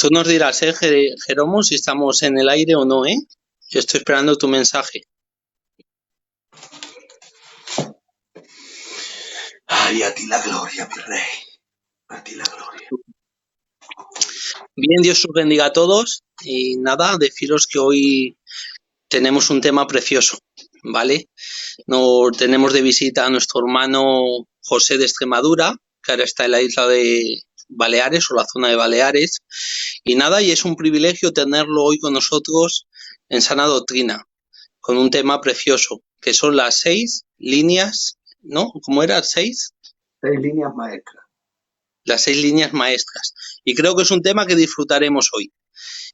Tú nos dirás, Jeromo, si estamos en el aire o no, ¿eh? Yo estoy esperando tu mensaje. Ay, a ti la gloria, mi rey. A ti la gloria. Bien, Dios os bendiga a todos. Y nada, deciros que hoy tenemos un tema precioso, ¿vale? Nos tenemos de visita a nuestro hermano José de Extremadura, que ahora está en la isla de Baleares o la zona de Baleares. Y nada, y es un privilegio tenerlo hoy con nosotros en Sana Doctrina, con un tema precioso, que son las 6 líneas, ¿no? ¿Cómo era? ¿6? 6 líneas maestras. Las 6 líneas maestras. Y creo que es un tema que disfrutaremos hoy.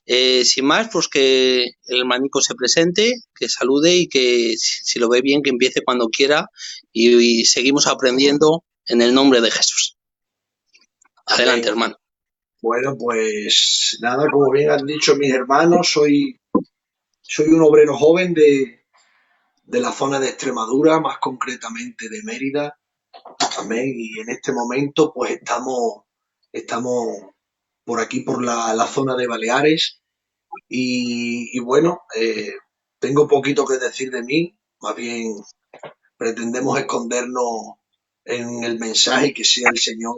Sin más, pues que el hermanico se presente, que salude y que si lo ve bien, que empiece cuando quiera y seguimos aprendiendo en el nombre de Jesús. Adelante, Amén. hermano. Bueno, pues nada, como bien han dicho mis hermanos, soy un obrero joven de la zona de Extremadura, más concretamente de Mérida. Amén. Y en este momento, pues estamos por aquí, por la zona de Baleares. Y bueno, tengo poquito que decir de mí, más bien pretendemos escondernos en el mensaje y que sea el Señor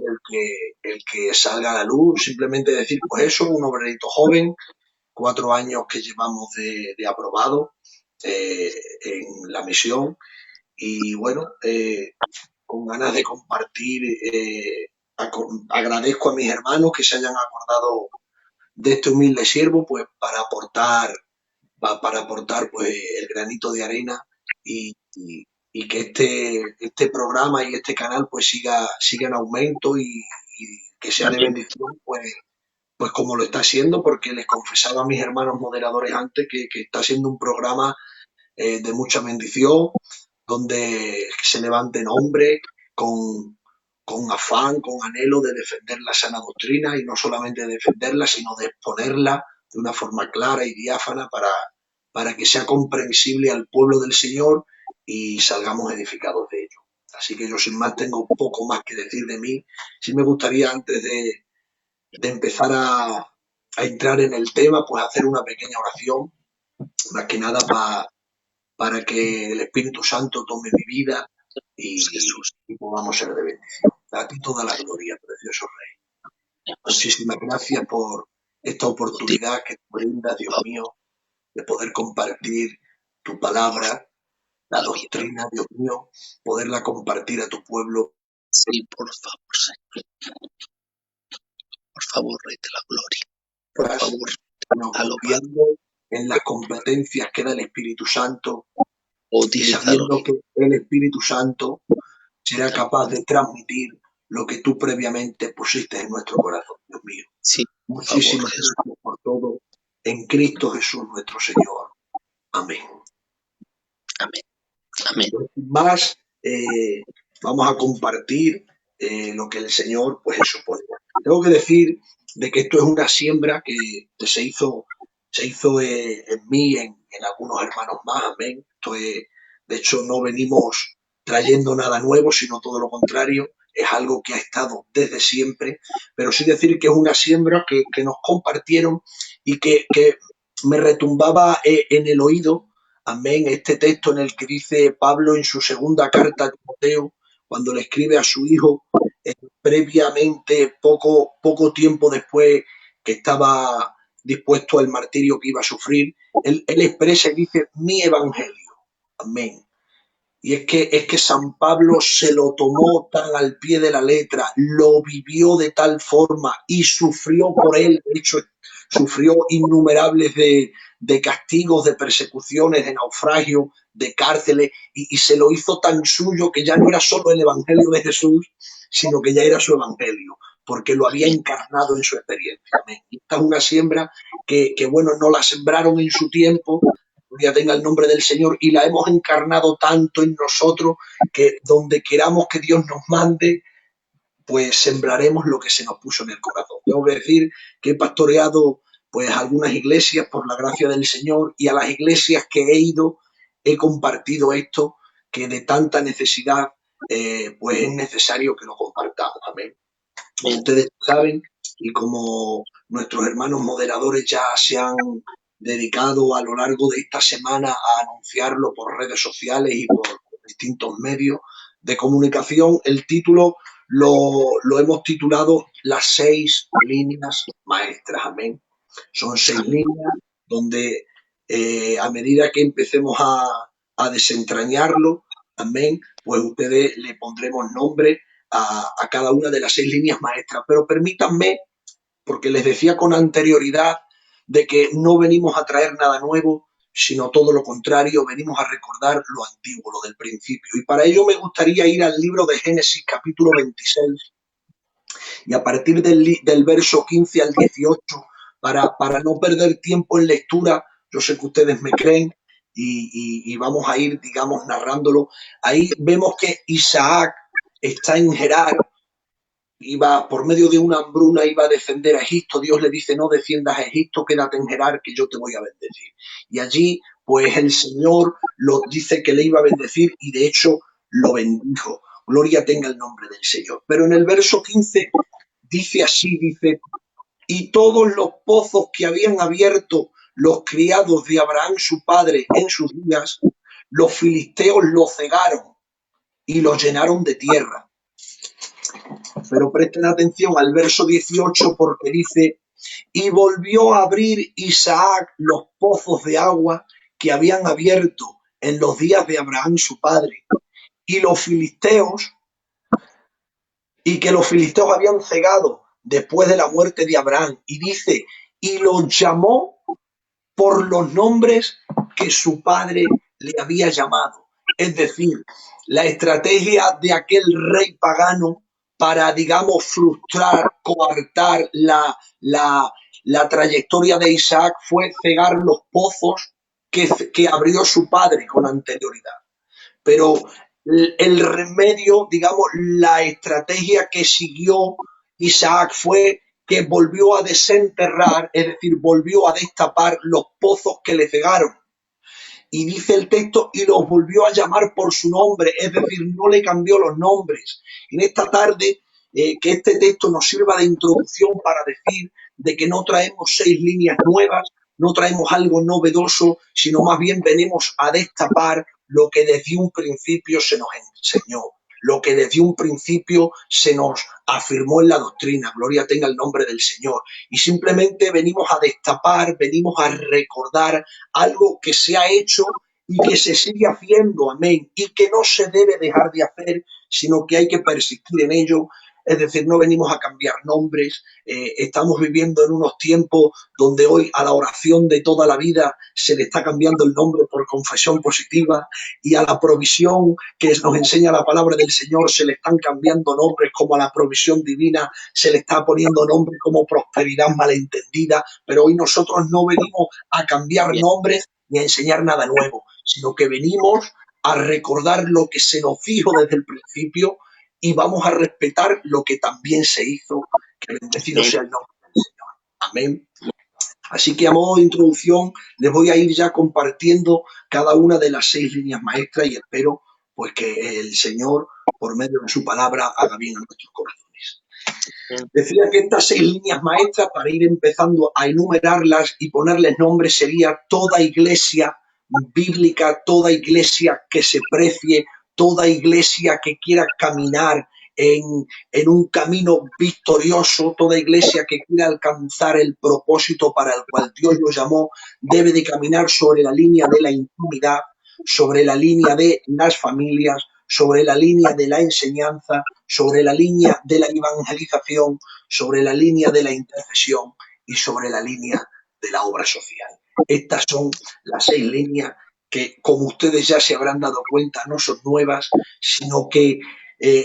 el que salga a la luz. Simplemente decir, pues eso, un obrerito joven, 4 años que llevamos de aprobado en la misión. Y bueno, con ganas de compartir, agradezco a mis hermanos que se hayan acordado de este humilde siervo, pues para aportar pues el granito de arena y que este programa y este canal pues siga en aumento y que sea de bendición pues como lo está haciendo, porque les confesaba a mis hermanos moderadores antes que está siendo un programa de mucha bendición, donde se levanten hombres con afán, con anhelo de defender la sana doctrina y no solamente de defenderla, sino de exponerla de una forma clara y diáfana para que sea comprensible al pueblo del Señor y salgamos edificados de ello. Así que yo sin más tengo poco más que decir de mí. Sí me gustaría antes de empezar a entrar en el tema, pues hacer una pequeña oración, más que nada para que el Espíritu Santo tome mi vida y podamos ser de bendición. A ti toda la gloria, precioso Rey. Muchísimas gracias por esta oportunidad que te brinda, Dios mío, de poder compartir tu palabra, la doctrina, Dios mío, poderla compartir a tu pueblo. Sí, por favor, Señor. Por favor, Rey de la Gloria. Por favor, No, confiando en las competencias que da el Espíritu Santo y sabiendo que el Espíritu Santo será capaz de transmitir lo que tú previamente pusiste en nuestro corazón, Dios mío. Sí, muchísimas gracias por todo, en Cristo Jesús nuestro Señor. Amén. Amén. Amén. Más, vamos a compartir lo que el Señor pues supone. Tengo que decir de que esto es una siembra que se hizo en mí, en algunos hermanos más, amén. De hecho, no venimos trayendo nada nuevo, sino todo lo contrario. Es algo que ha estado desde siempre, pero sí decir que es una siembra que nos compartieron y que me retumbaba en el oído. Amén. Este texto en el que dice Pablo en su segunda carta a Timoteo, cuando le escribe a su hijo, previamente, poco tiempo después que estaba dispuesto al martirio que iba a sufrir, él expresa y dice, mi evangelio. Amén. Y es que San Pablo se lo tomó tan al pie de la letra, lo vivió de tal forma y sufrió por él. De hecho, sufrió innumerables de castigos, de persecuciones, de naufragio, de cárceles, y se lo hizo tan suyo que ya no era solo el Evangelio de Jesús, sino que ya era su Evangelio, porque lo había encarnado en su experiencia. Amén. Esta es una siembra que bueno, no la sembraron en su tiempo, gloria tenga el nombre del Señor, y la hemos encarnado tanto en nosotros que donde queramos que Dios nos mande, pues sembraremos lo que se nos puso en el corazón. Tengo que decir que he pastoreado pues algunas iglesias por la gracia del Señor, y a las iglesias que he ido he compartido esto, que de tanta necesidad pues es necesario que lo compartamos. Amén. Como ustedes saben y como nuestros hermanos moderadores ya se han dedicado a lo largo de esta semana a anunciarlo por redes sociales y por distintos medios de comunicación. El título lo hemos titulado Las 6 líneas maestras. Amén. Son 6 líneas donde a medida que empecemos a desentrañarlo, amén, pues ustedes le pondremos nombre a cada una de las 6 líneas maestras. Pero permítanme, porque les decía con anterioridad de que no venimos a traer nada nuevo, sino todo lo contrario, venimos a recordar lo antiguo, lo del principio. Y para ello me gustaría ir al libro de Génesis capítulo 26 y a partir del verso 15 al 18, para no perder tiempo en lectura, yo sé que ustedes me creen y vamos a ir, digamos, narrándolo. Ahí vemos que Isaac está en Gerar, iba por medio de una hambruna, iba a defender a Egipto. Dios le dice: no desciendas a Egipto, quédate en Gerar, que yo te voy a bendecir. Y allí, pues el Señor lo dice que le iba a bendecir y de hecho lo bendijo. Gloria tenga el nombre del Señor. Pero en el verso 15 dice así, dice: y todos los pozos que habían abierto los criados de Abraham su padre en sus días, los filisteos los cegaron y los llenaron de tierra. Pero presten atención al verso 18, porque dice: y volvió a abrir Isaac los pozos de agua que habían abierto en los días de Abraham su padre, y los filisteos, y que los filisteos habían cegado después de la muerte de Abraham. Y dice: y los llamó por los nombres que su padre le había llamado. Es decir, la estrategia de aquel rey pagano para, digamos, frustrar, coartar la trayectoria de Isaac fue cegar los pozos que abrió su padre con anterioridad. Pero el remedio, digamos, la estrategia que siguió Isaac fue que volvió a desenterrar, es decir, volvió a destapar los pozos que le cegaron. Y dice el texto: y los volvió a llamar por su nombre, es decir, no le cambió los nombres. En esta tarde, que este texto nos sirva de introducción para decir de que no traemos 6 líneas nuevas, no traemos algo novedoso, sino más bien venimos a destapar lo que desde un principio se nos enseñó, lo que desde un principio se nos afirmó en la doctrina. Gloria tenga el nombre del Señor. Y simplemente venimos a destapar, venimos a recordar algo que se ha hecho y que se sigue haciendo, amén, y que no se debe dejar de hacer, sino que hay que persistir en ello. Es decir, no venimos a cambiar nombres. Estamos viviendo en unos tiempos donde hoy a la oración de toda la vida se le está cambiando el nombre por confesión positiva, y a la provisión que nos enseña la palabra del Señor se le están cambiando nombres, como a la provisión divina se le está poniendo nombre como prosperidad malentendida. Pero hoy nosotros no venimos a cambiar nombres ni a enseñar nada nuevo, sino que venimos a recordar lo que se nos dijo desde el principio, y vamos a respetar lo que también se hizo. Que bendecido sea el nombre del Señor. Amén. Así que, a modo de introducción, les voy a ir ya compartiendo cada una de las 6 líneas maestras, y espero pues que el Señor, por medio de su palabra, haga bien a nuestros corazones. Decía que estas 6 líneas maestras, para ir empezando a enumerarlas y ponerles nombre, sería toda iglesia bíblica, toda iglesia que se precie, toda iglesia que quiera caminar en un camino victorioso, toda iglesia que quiera alcanzar el propósito para el cual Dios lo llamó, debe de caminar sobre la línea de la intimidad, sobre la línea de las familias, sobre la línea de la enseñanza, sobre la línea de la evangelización, sobre la línea de la intercesión y sobre la línea de la obra social. Estas son las 6 líneas que, como ustedes ya se habrán dado cuenta, no son nuevas, sino que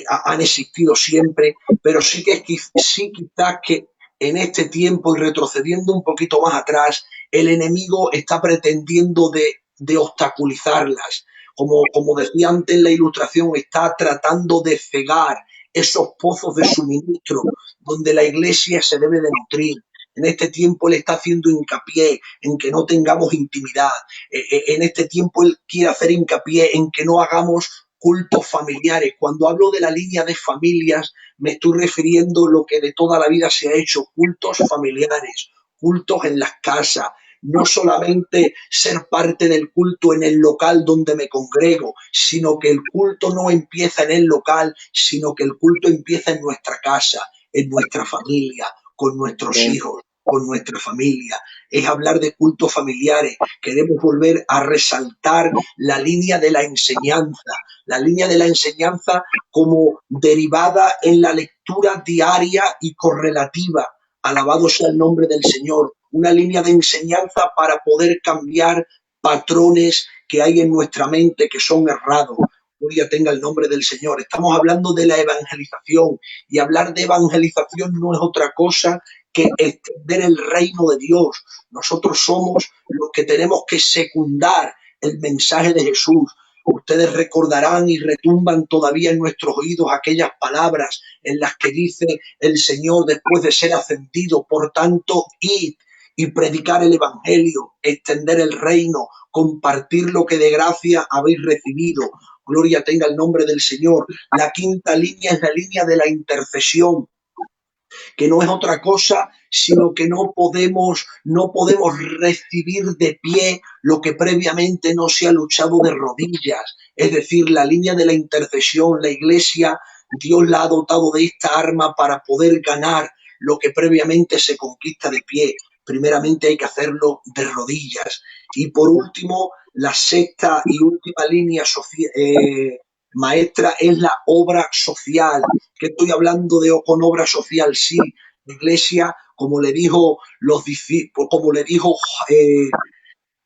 han existido siempre, pero sí quizás que en este tiempo, y retrocediendo un poquito más atrás, el enemigo está pretendiendo de obstaculizarlas. Como decía antes en la ilustración, está tratando de cegar esos pozos de suministro donde la iglesia se debe de nutrir. En este tiempo él está haciendo hincapié en que no tengamos intimidad. En este tiempo él quiere hacer hincapié en que no hagamos cultos familiares. Cuando hablo de la línea de familias, me estoy refiriendo a lo que de toda la vida se ha hecho, cultos familiares, cultos en las casas. No solamente ser parte del culto en el local donde me congrego, sino que el culto no empieza en el local, sino que el culto empieza en nuestra casa, en nuestra familia, con nuestros hijos, con nuestra familia. Es hablar de cultos familiares. Queremos volver a resaltar la línea de la enseñanza como derivada en la lectura diaria y correlativa. Alabado sea el nombre del Señor. Una línea de enseñanza para poder cambiar patrones que hay en nuestra mente que son errados. Gloria tenga el nombre del Señor. Estamos hablando de la evangelización, y hablar de evangelización no es otra cosa que extender el reino de Dios. Nosotros somos los que tenemos que secundar el mensaje de Jesús. Ustedes recordarán y retumban todavía en nuestros oídos aquellas palabras en las que dice el Señor después de ser ascendido: por tanto, id y predicar el evangelio, extender el reino, compartir lo que de gracia habéis recibido. Gloria tenga el nombre del Señor. La quinta línea es la línea de la intercesión, que no es otra cosa sino que no podemos recibir de pie lo que previamente no se ha luchado de rodillas. Es decir, la línea de la intercesión, la Iglesia, Dios la ha dotado de esta arma para poder ganar lo que previamente se conquista de pie. Primeramente hay que hacerlo de rodillas. Y por último, la sexta y última línea maestra es la obra social. ¿Qué estoy hablando con obra social? Sí, la Iglesia, como le dijo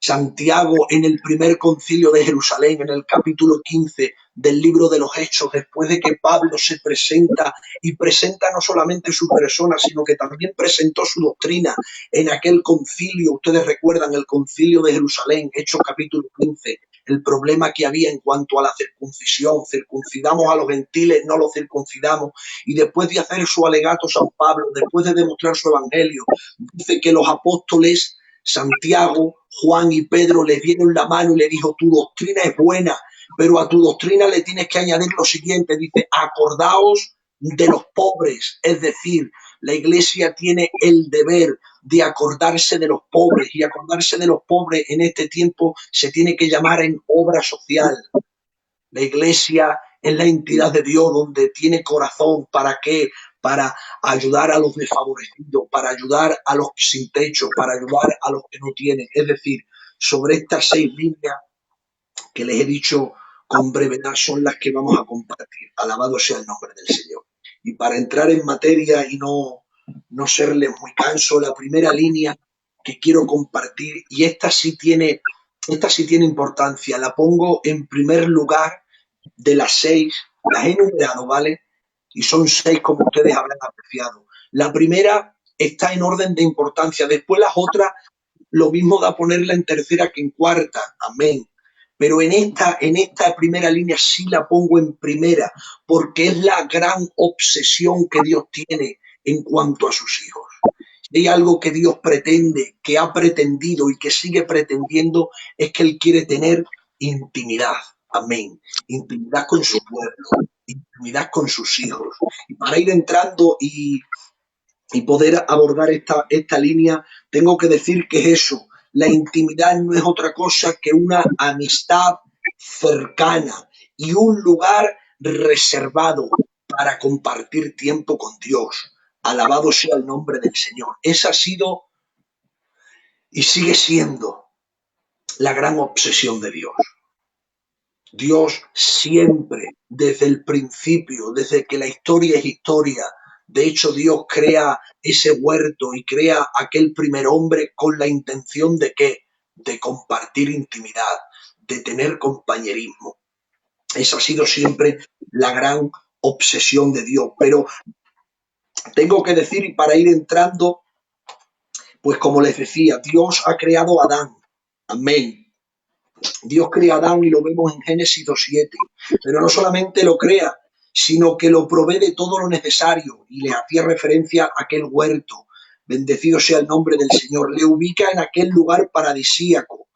Santiago en el primer concilio de Jerusalén, en el capítulo 15 del libro de los Hechos, después de que Pablo se presenta y presenta no solamente su persona, sino que también presentó su doctrina en aquel concilio. Ustedes recuerdan el concilio de Jerusalén, Hechos capítulo 15, el problema que había en cuanto a la circuncisión. Circuncidamos a los gentiles, no los circuncidamos. Y después de hacer su alegato San Pablo, después de demostrar su evangelio, dice que los apóstoles Santiago, Juan y Pedro le dieron la mano y le dijo: tu doctrina es buena, pero a tu doctrina le tienes que añadir lo siguiente. Dice: acordaos de los pobres. Es decir, la Iglesia tiene el deber de acordarse de los pobres, y acordarse de los pobres en este tiempo se tiene que llamar en obra social. La Iglesia es la entidad de Dios donde tiene corazón. ¿Para qué? Para ayudar a los desfavorecidos, para ayudar a los sin techo, para ayudar a los que no tienen. Es decir, sobre estas 6 líneas que les he dicho con brevedad son las que vamos a compartir. Alabado sea el nombre del Señor. Y para entrar en materia y no serles muy canso, la primera línea que quiero compartir, y esta sí tiene importancia, la pongo en primer lugar de las 6, las he enumerado, ¿vale? Y son 6 como ustedes habrán apreciado. La primera está en orden de importancia, después las otras lo mismo da ponerla en tercera que en cuarta, amén. Pero en esta primera línea sí la pongo en primera, porque es la gran obsesión que Dios tiene en cuanto a sus hijos. Si hay algo que Dios pretende, que ha pretendido y que sigue pretendiendo, es que Él quiere tener intimidad, amén. Intimidad con su pueblo, intimidad con sus hijos. Y para ir entrando y poder abordar esta línea, tengo que decir que es eso. La intimidad no es otra cosa que una amistad cercana y un lugar reservado para compartir tiempo con Dios. Alabado sea el nombre del Señor. Esa ha sido y sigue siendo la gran obsesión de Dios. Dios siempre, desde el principio, desde que la historia es historia, de hecho Dios crea ese huerto y crea aquel primer hombre con la intención de ¿qué? De compartir intimidad, de tener compañerismo. Esa ha sido siempre la gran obsesión de Dios. Pero tengo que decir, y para ir entrando, pues como les decía, Dios ha creado a Adán. Amén. Dios crea a Adán y lo vemos en Génesis 2:7, pero no solamente lo crea, sino que lo provee de todo lo necesario, y le hacía referencia a aquel huerto. Bendecido sea el nombre del Señor. Le ubica en aquel lugar paradisíaco.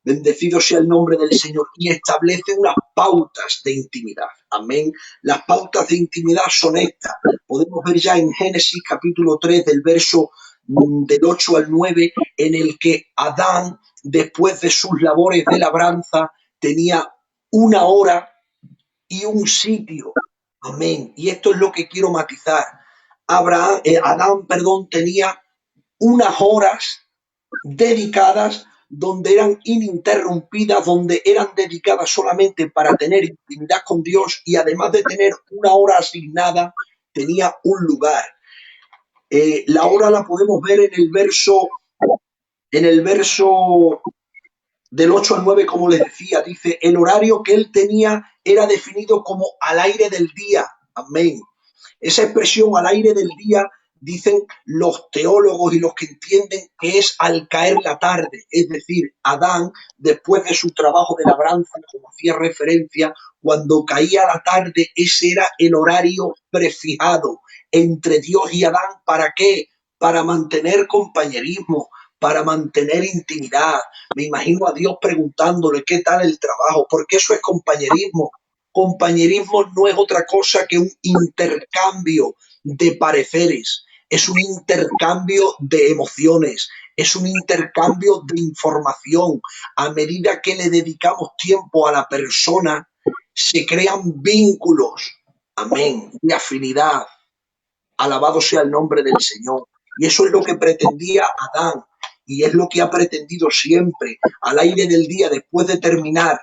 Bendecido sea el nombre del Señor. Y establece unas pautas de intimidad. Amén. Las pautas de intimidad son estas. Podemos ver ya en Génesis capítulo 3 del verso del 8 al 9, en el que Adán, después de sus labores de labranza, tenía una hora y un sitio. Amén. Y esto es lo que quiero matizar. Adán, tenía unas horas dedicadas donde eran ininterrumpidas, donde eran dedicadas solamente para tener intimidad con Dios, y además de tener una hora asignada, tenía un lugar. La hora la podemos ver en el verso del 8 al 9, como les decía, dice, el horario que él tenía era definido como al aire del día. Amén. Esa expresión al aire del día, dicen los teólogos y los que entienden, que es al caer la tarde. Es decir, Adán, después de su trabajo de labranza, como hacía referencia, cuando caía la tarde, ese era el horario prefijado entre Dios y Adán. ¿Para qué? Para mantener compañerismo, para mantener intimidad. Me imagino a Dios preguntándole qué tal el trabajo, porque eso es compañerismo. Compañerismo no es otra cosa que un intercambio de pareceres, es un intercambio de emociones, es un intercambio de información. A medida que le dedicamos tiempo a la persona, se crean vínculos, amén, de afinidad. Alabado sea el nombre del Señor. Y eso es lo que pretendía Adán, y es lo que ha pretendido siempre. Al aire del día, después de terminar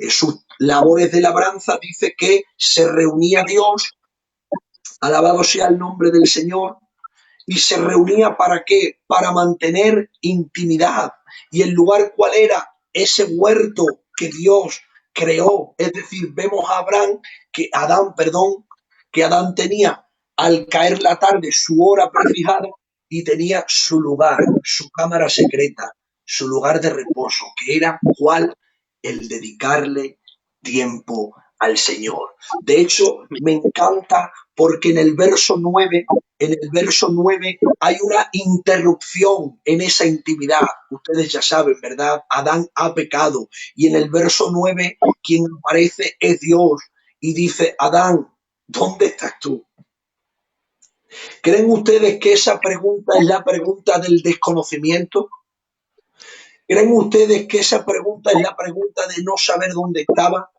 sus labores de labranza, dice que se reunía Dios, alabado sea el nombre del Señor, y se reunía ¿para qué? Para mantener intimidad. ¿Y el lugar cuál era? Ese huerto que Dios creó. Es decir, vemos a que Adán tenía al caer la tarde su hora prefijada, y tenía su lugar, su cámara secreta, su lugar de reposo, que era ¿cuál? El dedicarle tiempo al Señor. De hecho, me encanta porque en el verso 9 hay una interrupción en esa intimidad. Ustedes ya saben, ¿verdad? Adán ha pecado, y en el verso 9 quien aparece es Dios y dice, Adán, ¿dónde estás tú? ¿Creen ustedes que esa pregunta es la pregunta del desconocimiento? ¿Creen ustedes que esa pregunta es la pregunta de no saber dónde estaba?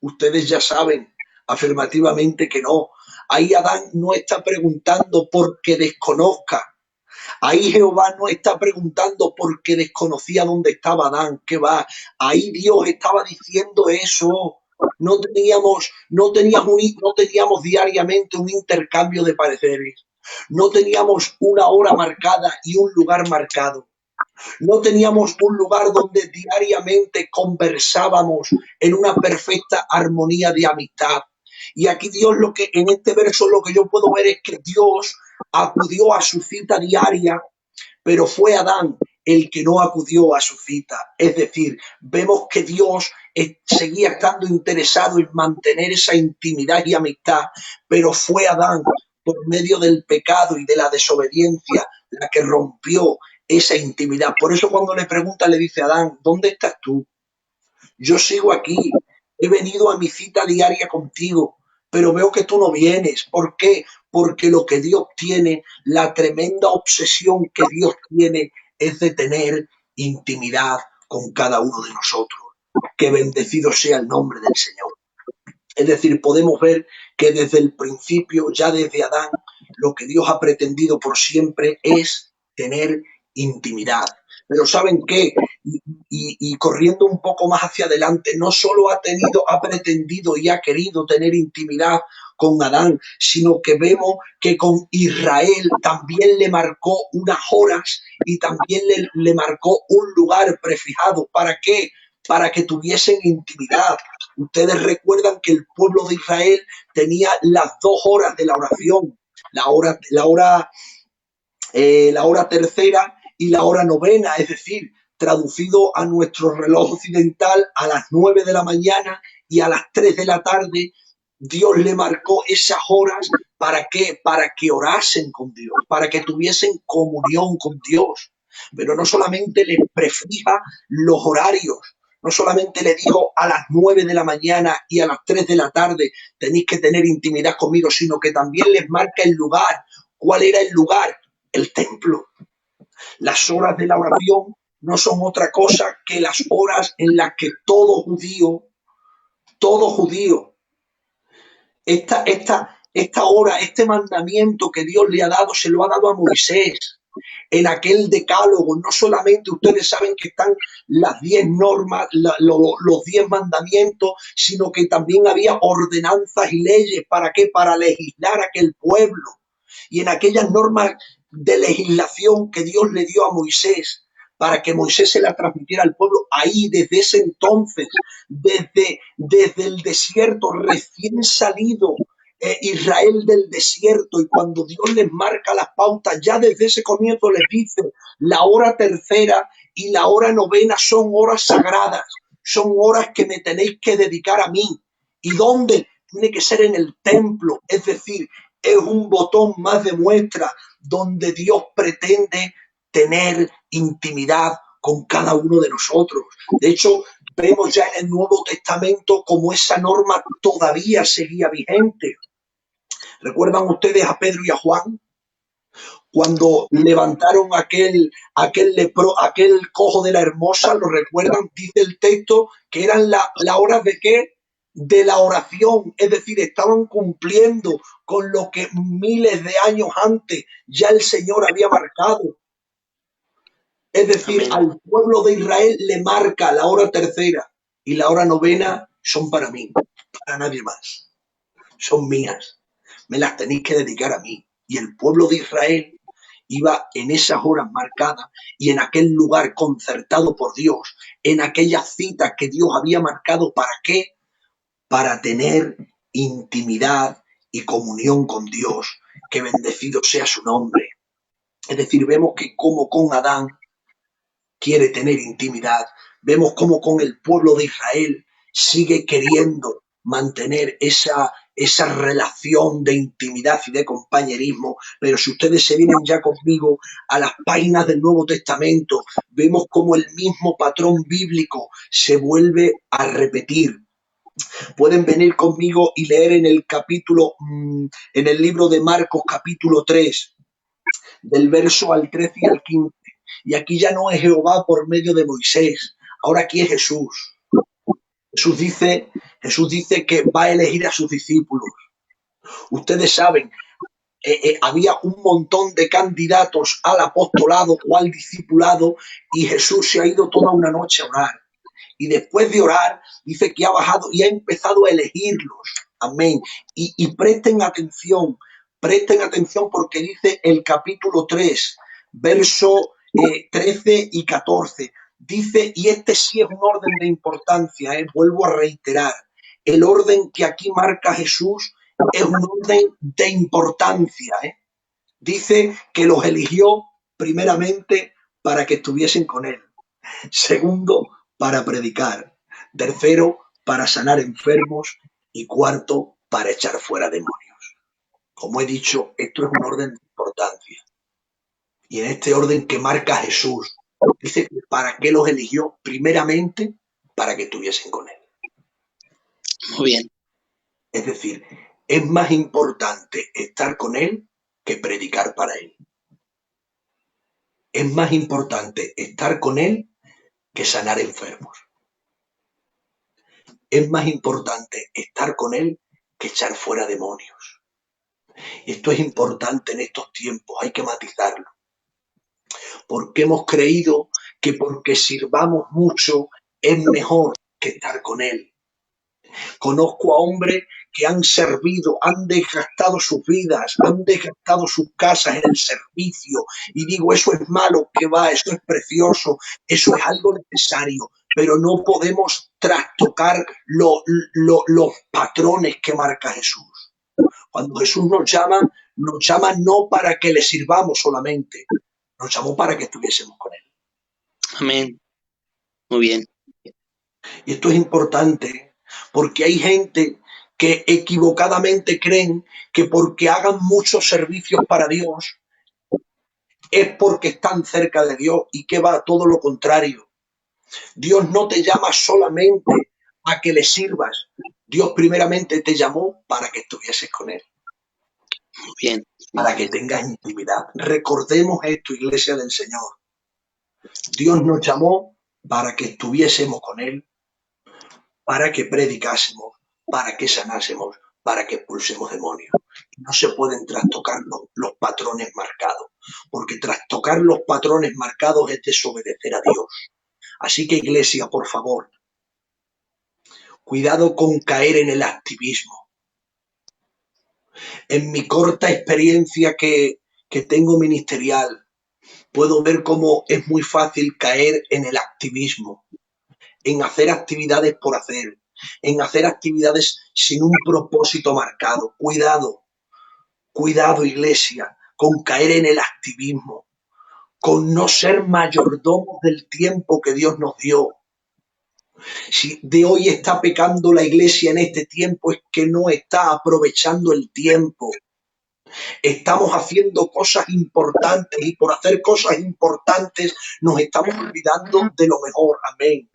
Ustedes ya saben afirmativamente que no. Ahí Adán no está preguntando porque desconozca. Ahí Jehová no está preguntando porque desconocía dónde estaba Adán. ¿Qué va? Ahí Dios estaba diciendo eso. No teníamos diariamente un intercambio de pareceres. No teníamos una hora marcada y un lugar marcado. No teníamos un lugar donde diariamente conversábamos en una perfecta armonía de amistad. Y aquí Dios, en este verso, lo que yo puedo ver es que Dios acudió a su cita diaria, pero fue Adán el que no acudió a su cita. Es decir, vemos que Dios seguía estando interesado en mantener esa intimidad y amistad, pero fue Adán, por medio del pecado y de la desobediencia, la que rompió esa intimidad. Por eso cuando le pregunta, le dice a Adán, ¿dónde estás tú? Yo sigo aquí, he venido a mi cita diaria contigo, pero veo que tú no vienes. ¿Por qué? Porque lo que Dios tiene, la tremenda obsesión que Dios tiene, es de tener intimidad con cada uno de nosotros. Que bendecido sea el nombre del Señor. Es decir, podemos ver que desde el principio, ya desde Adán, lo que Dios ha pretendido por siempre es tener intimidad. Pero ¿saben qué? Y corriendo un poco más hacia adelante, no solo ha pretendido y ha querido tener intimidad con Adán, sino que vemos que con Israel también le marcó unas horas y también le marcó un lugar prefijado. ¿Para qué? Para que tuviesen intimidad. Ustedes recuerdan que el pueblo de Israel tenía las 2 horas de la oración, la hora tercera y la hora novena, es decir, traducido a nuestro reloj occidental, a las 9 de la mañana y a las 3 de la tarde, Dios le marcó esas horas. ¿Para qué? Para que orasen con Dios, para que tuviesen comunión con Dios. pero no solamente les prefija los horarios, no solamente le dijo a las 9 de la mañana y a las 3 de la tarde tenéis que tener intimidad conmigo, sino que también les marca el lugar. ¿Cuál era el lugar? El templo. Las horas de la oración no son otra cosa que las horas en las que todo judío, esta hora, este mandamiento que Dios le ha dado, se lo ha dado a Moisés en aquel decálogo. No solamente ustedes saben que están las 10 normas, los 10 mandamientos, sino que también había ordenanzas y leyes. ¿Para qué? Para legislar a aquel pueblo. Y en aquellas normas de legislación que Dios le dio a Moisés, para que Moisés se la transmitiera al pueblo, ahí desde ese entonces, desde el desierto recién salido, Israel del desierto, y cuando Dios les marca las pautas, ya desde ese comienzo les dice, la hora tercera y la hora novena son horas sagradas, son horas que me tenéis que dedicar a mí. ¿Y dónde? Tiene que ser en el templo, es decir, es un botón más de muestra donde Dios pretende tener intimidad con cada uno de nosotros. De hecho, vemos ya en el Nuevo Testamento como esa norma todavía seguía vigente. ¿Recuerdan ustedes a Pedro y a Juan? Cuando levantaron aquel cojo de la Hermosa, ¿lo recuerdan? Dice el texto que eran las horas de qué? De la oración, es decir, estaban cumpliendo con lo que miles de años antes ya el Señor había marcado. Es decir, Amén. al pueblo de Israel le marca la hora tercera y la hora novena son para mí, para nadie más. Son mías. Me las tenéis que dedicar a mí. Y el pueblo de Israel iba en esas horas marcadas y en aquel lugar concertado por Dios, en aquellas citas que Dios había marcado. ¿Para qué? Para tener intimidad y comunión con Dios. Que bendecido sea su nombre. Es decir, vemos que como con Adán quiere tener intimidad, vemos como con el pueblo de Israel sigue queriendo mantener esa relación de intimidad y de compañerismo. Pero si ustedes se vienen ya conmigo a las páginas del Nuevo Testamento, vemos como el mismo patrón bíblico se vuelve a repetir. Pueden venir conmigo y leer en en el libro de Marcos capítulo 3, del verso al 13 y al 15. Y aquí ya no es Jehová por medio de Moisés, ahora aquí es Jesús. Jesús dice que va a elegir a sus discípulos. Ustedes saben, había un montón de candidatos al apostolado o al discipulado y Jesús se ha ido toda una noche a orar. Y después de orar, dice que ha bajado y ha empezado a elegirlos. Amén. Y presten atención porque dice el capítulo 3, verso 13 y 14. Dice, y este sí es un orden de importancia, vuelvo a reiterar, el orden que aquí marca Jesús es un orden de importancia. Dice que los eligió primeramente para que estuviesen con él. Segundo, para predicar. Tercero, para sanar enfermos. Y cuarto, para echar fuera demonios. Como he dicho, esto es un orden de importancia. Y en este orden que marca Jesús, dice que para qué los eligió, primeramente, para que estuviesen con él. Muy bien. Es decir, es más importante estar con él que predicar para él. Es más importante estar con él que sanar enfermos. Es más importante estar con él que echar fuera demonios. Esto es importante en estos tiempos, hay que matizarlo. Porque hemos creído que porque sirvamos mucho es mejor que estar con él. Conozco a hombres que han servido, han desgastado sus vidas, han desgastado sus casas en el servicio. Y digo, eso es malo, que va, eso es precioso, eso es algo necesario. Pero no podemos trastocar los patrones que marca Jesús. Cuando Jesús nos llama no para que le sirvamos solamente, nos llamó para que estuviésemos con él. Amén. Muy bien. Y esto es importante porque hay gente que equivocadamente creen que porque hagan muchos servicios para Dios es porque están cerca de Dios y que va todo lo contrario. Dios no te llama solamente a que le sirvas. Dios primeramente te llamó para que estuvieses con Él, Muy bien. para que tengas intimidad. Recordemos esto, Iglesia del Señor. Dios nos llamó para que estuviésemos con Él, para que predicásemos, para que sanásemos, para que expulsemos demonios. No se pueden trastocar los patrones marcados, porque trastocar los patrones marcados es desobedecer a Dios. Así que, Iglesia, por favor, cuidado con caer en el activismo. En mi corta experiencia que tengo ministerial, puedo ver cómo es muy fácil caer en el activismo, en hacer actividades por hacer, en hacer actividades sin un propósito marcado. Cuidado, cuidado, Iglesia, con caer en el activismo, con no ser mayordomos del tiempo que Dios nos dio. Si de hoy está pecando la Iglesia en este tiempo, es que no está aprovechando el tiempo. Estamos haciendo cosas importantes y por hacer cosas importantes nos estamos olvidando de lo mejor. Amén.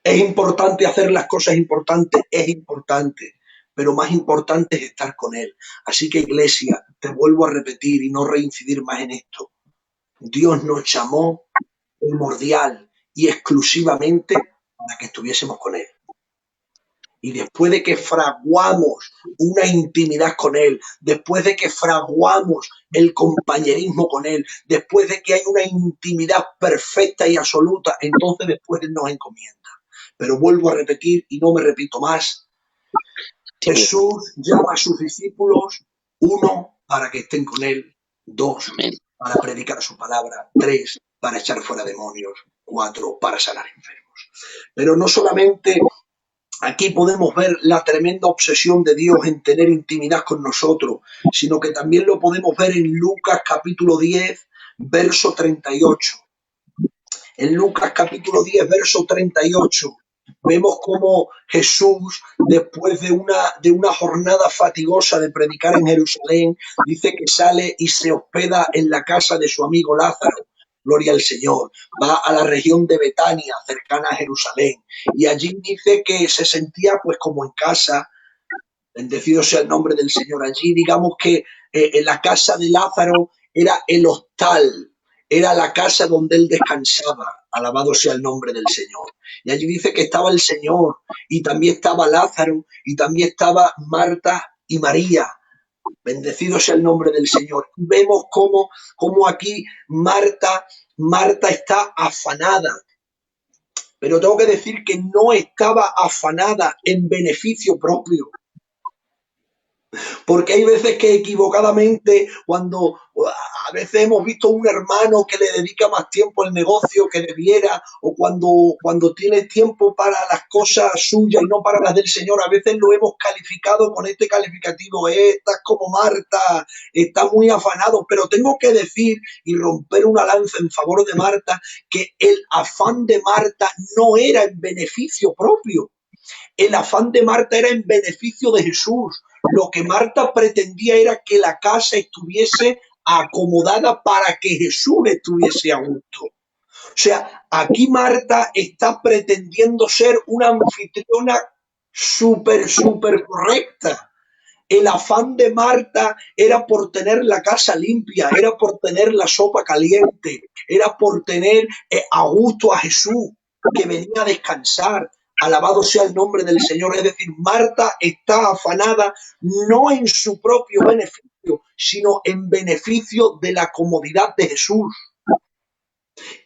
Es importante hacer las cosas importantes, es importante, pero más importante es estar con Él. Así que, Iglesia, te vuelvo a repetir y no reincidir más en esto. Dios nos llamó primordial y exclusivamente para que estuviésemos con Él. Y después de que fraguamos una intimidad con Él, después de que fraguamos el compañerismo con Él, después de que hay una intimidad perfecta y absoluta, entonces después Él nos encomienda. Pero vuelvo a repetir y no me repito más. Jesús llama a sus discípulos, 1, para que estén con Él, 2, para predicar su palabra, 3, para echar fuera demonios, 4, para sanar enfermos. Pero no solamente aquí podemos ver la tremenda obsesión de Dios en tener intimidad con nosotros, sino que también lo podemos ver en Lucas capítulo 10, verso 38. En Lucas capítulo 10, verso 38, vemos cómo Jesús, después de una jornada fatigosa de predicar en Jerusalén, dice que sale y se hospeda en la casa de su amigo Lázaro. Gloria al Señor. Va a la región de Betania, cercana a Jerusalén. Y allí dice que se sentía pues como en casa. Bendecido sea el nombre del Señor. Allí digamos que en la casa de Lázaro era el hostal, era la casa donde él descansaba. Alabado sea el nombre del Señor. Y allí dice que estaba el Señor y también estaba Lázaro y también estaba Marta y María. Bendecido sea el nombre del Señor. Vemos cómo aquí Marta está afanada. Pero tengo que decir que no estaba afanada en beneficio propio. Porque hay veces que equivocadamente, cuando a veces hemos visto un hermano que le dedica más tiempo al negocio que debiera, o cuando tiene tiempo para las cosas suyas y no para las del Señor, a veces lo hemos calificado con este calificativo, estás como Marta, está muy afanado, pero tengo que decir y romper una lanza en favor de Marta, que el afán de Marta no era en beneficio propio. El afán de Marta era en beneficio de Jesús. Lo que Marta pretendía era que la casa estuviese acomodada para que Jesús estuviese a gusto. O sea, aquí Marta está pretendiendo ser una anfitriona súper correcta. El afán de Marta era por tener la casa limpia, era por tener la sopa caliente, era por tener a gusto a Jesús, que venía a descansar. Alabado sea el nombre del Señor. Es decir, Marta está afanada no en su propio beneficio, sino en beneficio de la comodidad de Jesús.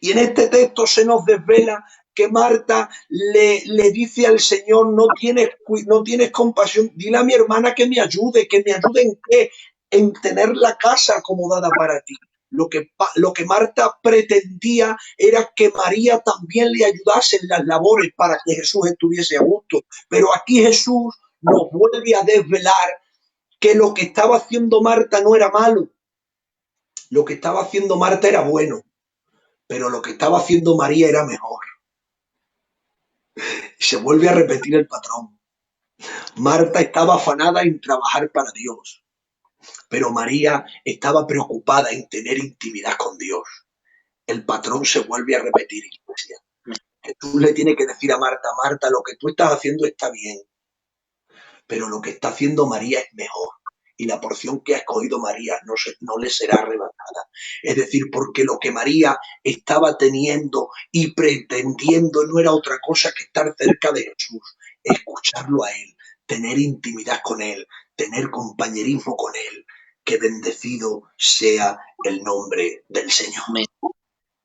Y en este texto se nos desvela que Marta le dice al Señor, no tienes compasión, dile a mi hermana que me ayude en qué, en tener la casa acomodada para ti. Lo que Marta pretendía era que María también le ayudase en las labores para que Jesús estuviese a gusto. Pero aquí Jesús nos vuelve a desvelar que lo que estaba haciendo Marta no era malo. Lo que estaba haciendo Marta era bueno, pero lo que estaba haciendo María era mejor. Se vuelve a repetir el patrón. Marta estaba afanada en trabajar para Dios. Pero María estaba preocupada en tener intimidad con Dios. El patrón se vuelve a repetir, iglesia. Jesús le tiene que decir a Marta, Marta, lo que tú estás haciendo está bien, pero lo que está haciendo María es mejor. Y la porción que ha escogido María no le será arrebatada. Es decir, porque lo que María estaba teniendo y pretendiendo no era otra cosa que estar cerca de Jesús, escucharlo a Él, tener intimidad con Él, tener compañerismo con Él. Que bendecido sea el nombre del Señor. Amén.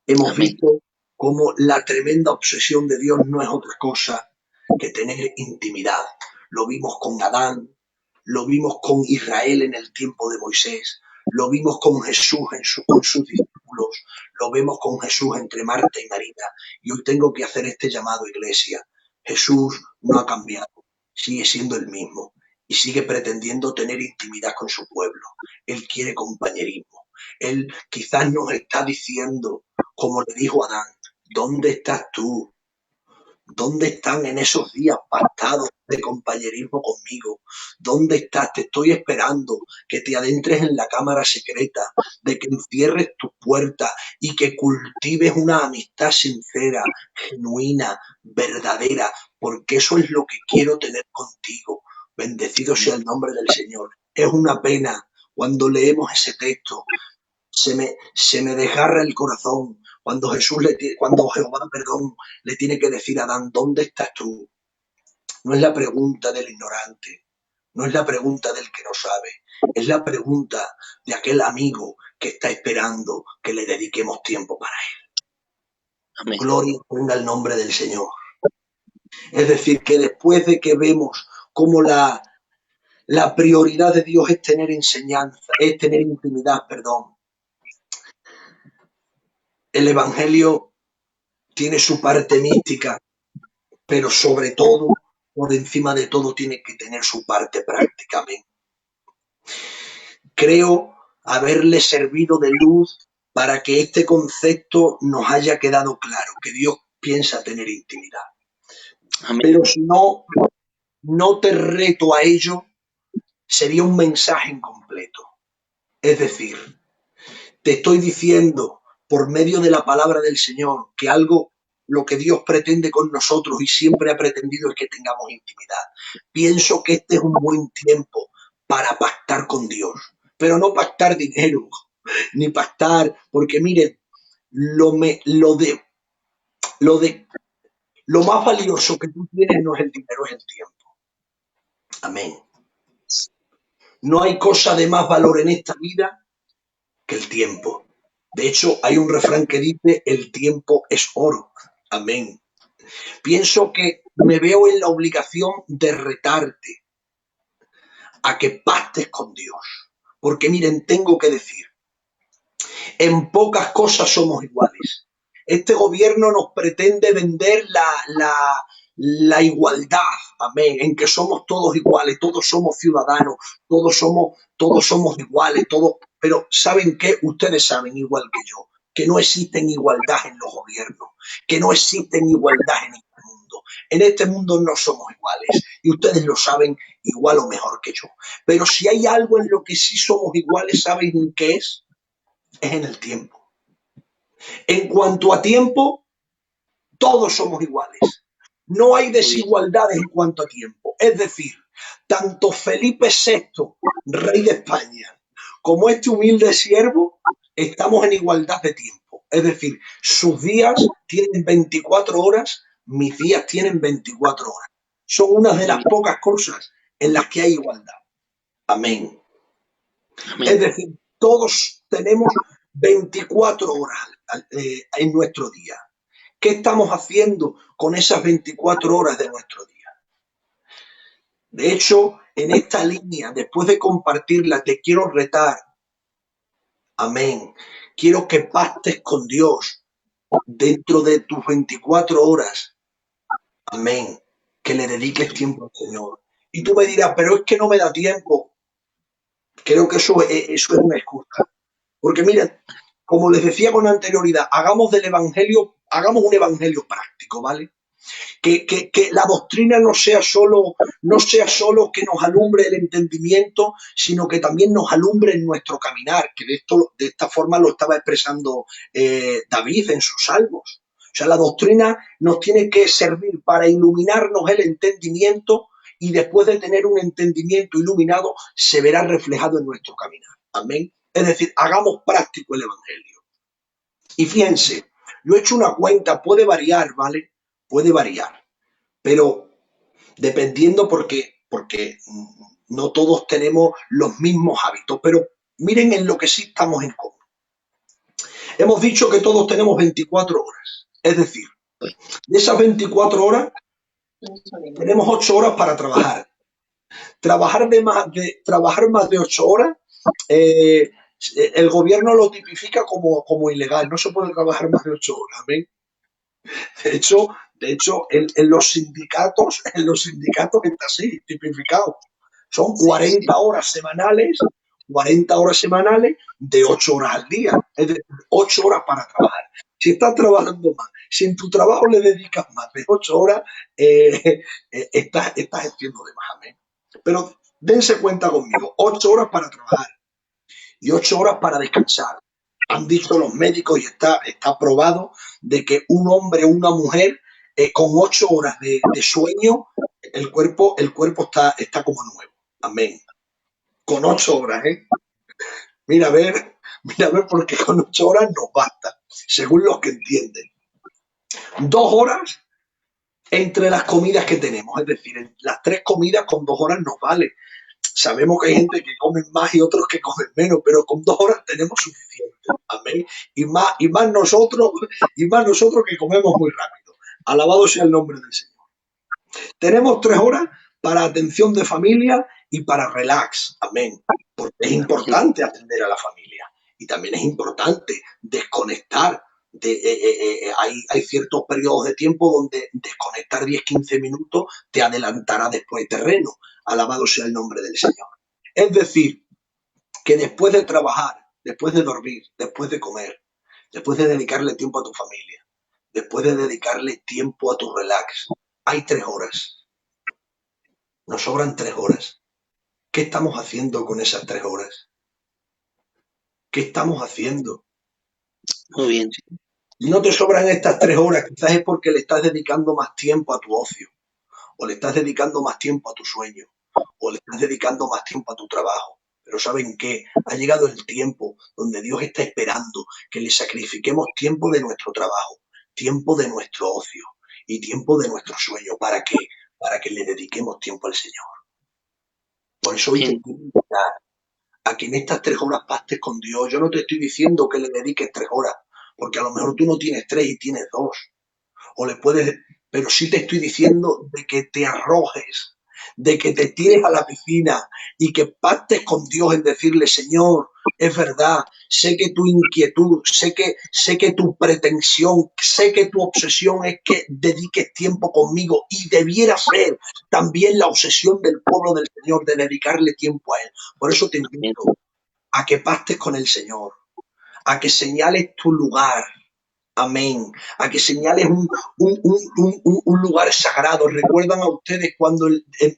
Hemos Amén. visto cómo la tremenda obsesión de Dios no es otra cosa que tener intimidad. Lo vimos con Adán, lo vimos con Israel en el tiempo de Moisés, lo vimos con Jesús con sus discípulos, lo vemos con Jesús entre Marta y María. Y hoy tengo que hacer este llamado, iglesia. Jesús no ha cambiado, sigue siendo el mismo y sigue pretendiendo tener intimidad con su pueblo. Él quiere compañerismo. Él quizás nos está diciendo, como le dijo Adán, ¿dónde estás tú? ¿Dónde están en esos días pactados de compañerismo conmigo? ¿Dónde estás? Te estoy esperando que te adentres en la cámara secreta, de que encierres tu puerta y que cultives una amistad sincera, genuina, verdadera, porque eso es lo que quiero tener contigo. Bendecido sea el nombre del Señor. Es una pena cuando leemos ese texto. Se me desgarra el corazón cuando cuando Jehová, le tiene que decir a Adán, ¿dónde estás tú? No es la pregunta del ignorante, no es la pregunta del que no sabe, es la pregunta de aquel amigo que está esperando que le dediquemos tiempo para él. Amén. Gloria ponga el nombre del Señor. Es decir, que después de que vemos cómo la prioridad de Dios es tener enseñanza, es tener intimidad, el Evangelio tiene su parte mística, pero sobre todo, por encima de todo, tiene que tener su parte práctica. Amén. Creo haberle servido de luz para que este concepto nos haya quedado claro, que Dios piensa tener intimidad. Amén. Pero si no te reto a ello, sería un mensaje incompleto. Es decir, te estoy diciendo por medio de la palabra del Señor que lo que Dios pretende con nosotros y siempre ha pretendido es que tengamos intimidad. Pienso que este es un buen tiempo para pactar con Dios, pero no pactar dinero, ni pactar, porque miren, lo más valioso que tú tienes no es el dinero, es el tiempo. Amén. No hay cosa de más valor en esta vida que el tiempo. De hecho, hay un refrán que dice, el tiempo es oro. Amén. Pienso que me veo en la obligación de retarte a que pactes con Dios. Porque miren, tengo que decir, en pocas cosas somos iguales. Este gobierno nos pretende vender la igualdad, amén, en que somos todos iguales, todos somos ciudadanos, todos somos iguales, pero ¿saben qué? Ustedes saben igual que yo, que no existen igualdad en los gobiernos, que no existen igualdad en este mundo. En este mundo no somos iguales y ustedes lo saben igual o mejor que yo. Pero si hay algo en lo que sí somos iguales, ¿saben qué es? Es en el tiempo. En cuanto a tiempo, todos somos iguales. No hay desigualdades en cuanto a tiempo. Es decir, tanto Felipe VI, rey de España, como este humilde siervo, estamos en igualdad de tiempo. Es decir, sus días tienen 24 horas, mis días tienen 24 horas. Son una de las pocas cosas en las que hay igualdad. Amén. Amén. Es decir, todos tenemos 24 horas en nuestro día. ¿Qué estamos haciendo con esas 24 horas de nuestro día? De hecho, en esta línea, después de compartirla, te quiero retar. Amén. Quiero que pactes con Dios dentro de tus 24 horas. Amén. Que le dediques tiempo al Señor. Y tú me dirás, pero es que no me da tiempo. Creo que eso es una excusa. Porque miren, como les decía con anterioridad, hagamos un evangelio práctico, ¿vale? Que la doctrina no sea solo que nos alumbre el entendimiento, sino que también nos alumbre en nuestro caminar, que de esta forma lo estaba expresando David en sus salmos. O sea, la doctrina nos tiene que servir para iluminarnos el entendimiento, y después de tener un entendimiento iluminado se verá reflejado en nuestro caminar. Amén. Es decir, hagamos práctico el Evangelio. Y fíjense, yo he hecho una cuenta, puede variar, ¿vale? Puede variar, pero dependiendo porque no todos tenemos los mismos hábitos, pero miren en lo que sí estamos en común. Hemos dicho que todos tenemos 24 horas, es decir, de esas 24 horas tenemos 8 horas para trabajar. Trabajar más de 8 horas, el gobierno lo tipifica como ilegal, no se puede trabajar más de 8 horas, ¿ven? De hecho en los sindicatos está así, tipificado. Son 40 horas semanales, 40 horas semanales de 8 horas al día, es decir, 8 horas para trabajar. Si estás trabajando más, si en tu trabajo le dedicas más de 8 horas, estás haciendo de más, amén. Pero dense cuenta conmigo, 8 horas para trabajar y 8 horas para descansar. Han dicho los médicos y está probado de que un hombre o una mujer con 8 horas de sueño, el cuerpo está como nuevo. Amén. Con 8 horas, ¿eh? Mira a ver, porque con 8 horas nos basta, según los que entienden. 2 horas entre las comidas que tenemos, es decir, en las 3 comidas con 2 horas nos vale. Sabemos que hay gente que come más y otros que comen menos, pero con 2 horas tenemos suficiente. Amén. Y más nosotros que comemos muy rápido. Alabado sea el nombre del Señor. Tenemos 3 horas para atención de familia y para relax. Amén. Porque es importante atender a la familia y también es importante desconectar. Hay ciertos periodos de tiempo donde desconectar 10-15 minutos te adelantará después terreno. Alabado sea el nombre del Señor. Es decir, que después de trabajar, después de dormir, después de comer, después de dedicarle tiempo a tu familia, después de dedicarle tiempo a tu relax, hay 3 horas. Nos sobran 3 horas. ¿Qué estamos haciendo con esas 3 horas? ¿Qué estamos haciendo? Muy bien. Si no te sobran estas 3 horas, quizás es porque le estás dedicando más tiempo a tu ocio, o le estás dedicando más tiempo a tu sueño, o le estás dedicando más tiempo a tu trabajo. Pero ¿saben qué? Ha llegado el tiempo donde Dios está esperando que le sacrifiquemos tiempo de nuestro trabajo, tiempo de nuestro ocio y tiempo de nuestro sueño. ¿Para qué? Para que le dediquemos tiempo al Señor. Por eso hoy te quiero invitar a que en estas 3 horas pastes con Dios. Yo no te estoy diciendo que le dediques 3 horas, porque a lo mejor tú no tienes 3 y tienes 2. O le puedes, pero sí te estoy diciendo de que te arrojes, de que te tires a la piscina y que pactes con Dios en decirle: Señor, es verdad, sé que tu inquietud, sé que tu pretensión, sé que tu obsesión es que dediques tiempo conmigo, y debiera ser también la obsesión del pueblo del Señor de dedicarle tiempo a Él. Por eso te invito a que pactes con el Señor, a que señales tu lugar. Amén. A que señales un lugar sagrado. ¿Recuerdan a ustedes cuando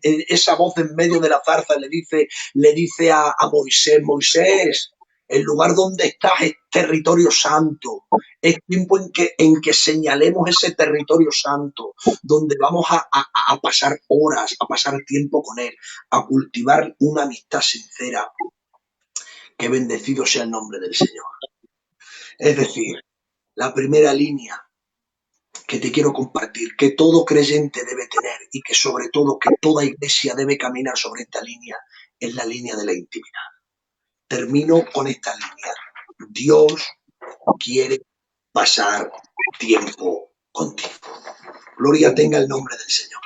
esa voz en medio de la zarza le dice a Moisés: Moisés, el lugar donde estás es territorio santo? Es tiempo en que señalemos ese territorio santo, donde vamos a pasar horas, a pasar tiempo con Él, a cultivar una amistad sincera. Que bendecido sea el nombre del Señor. Es decir, la primera línea que te quiero compartir, que todo creyente debe tener, y que sobre todo que toda iglesia debe caminar sobre esta línea, es la línea de la intimidad. Termino con esta línea. Dios quiere pasar tiempo contigo. Gloria tenga el nombre del Señor.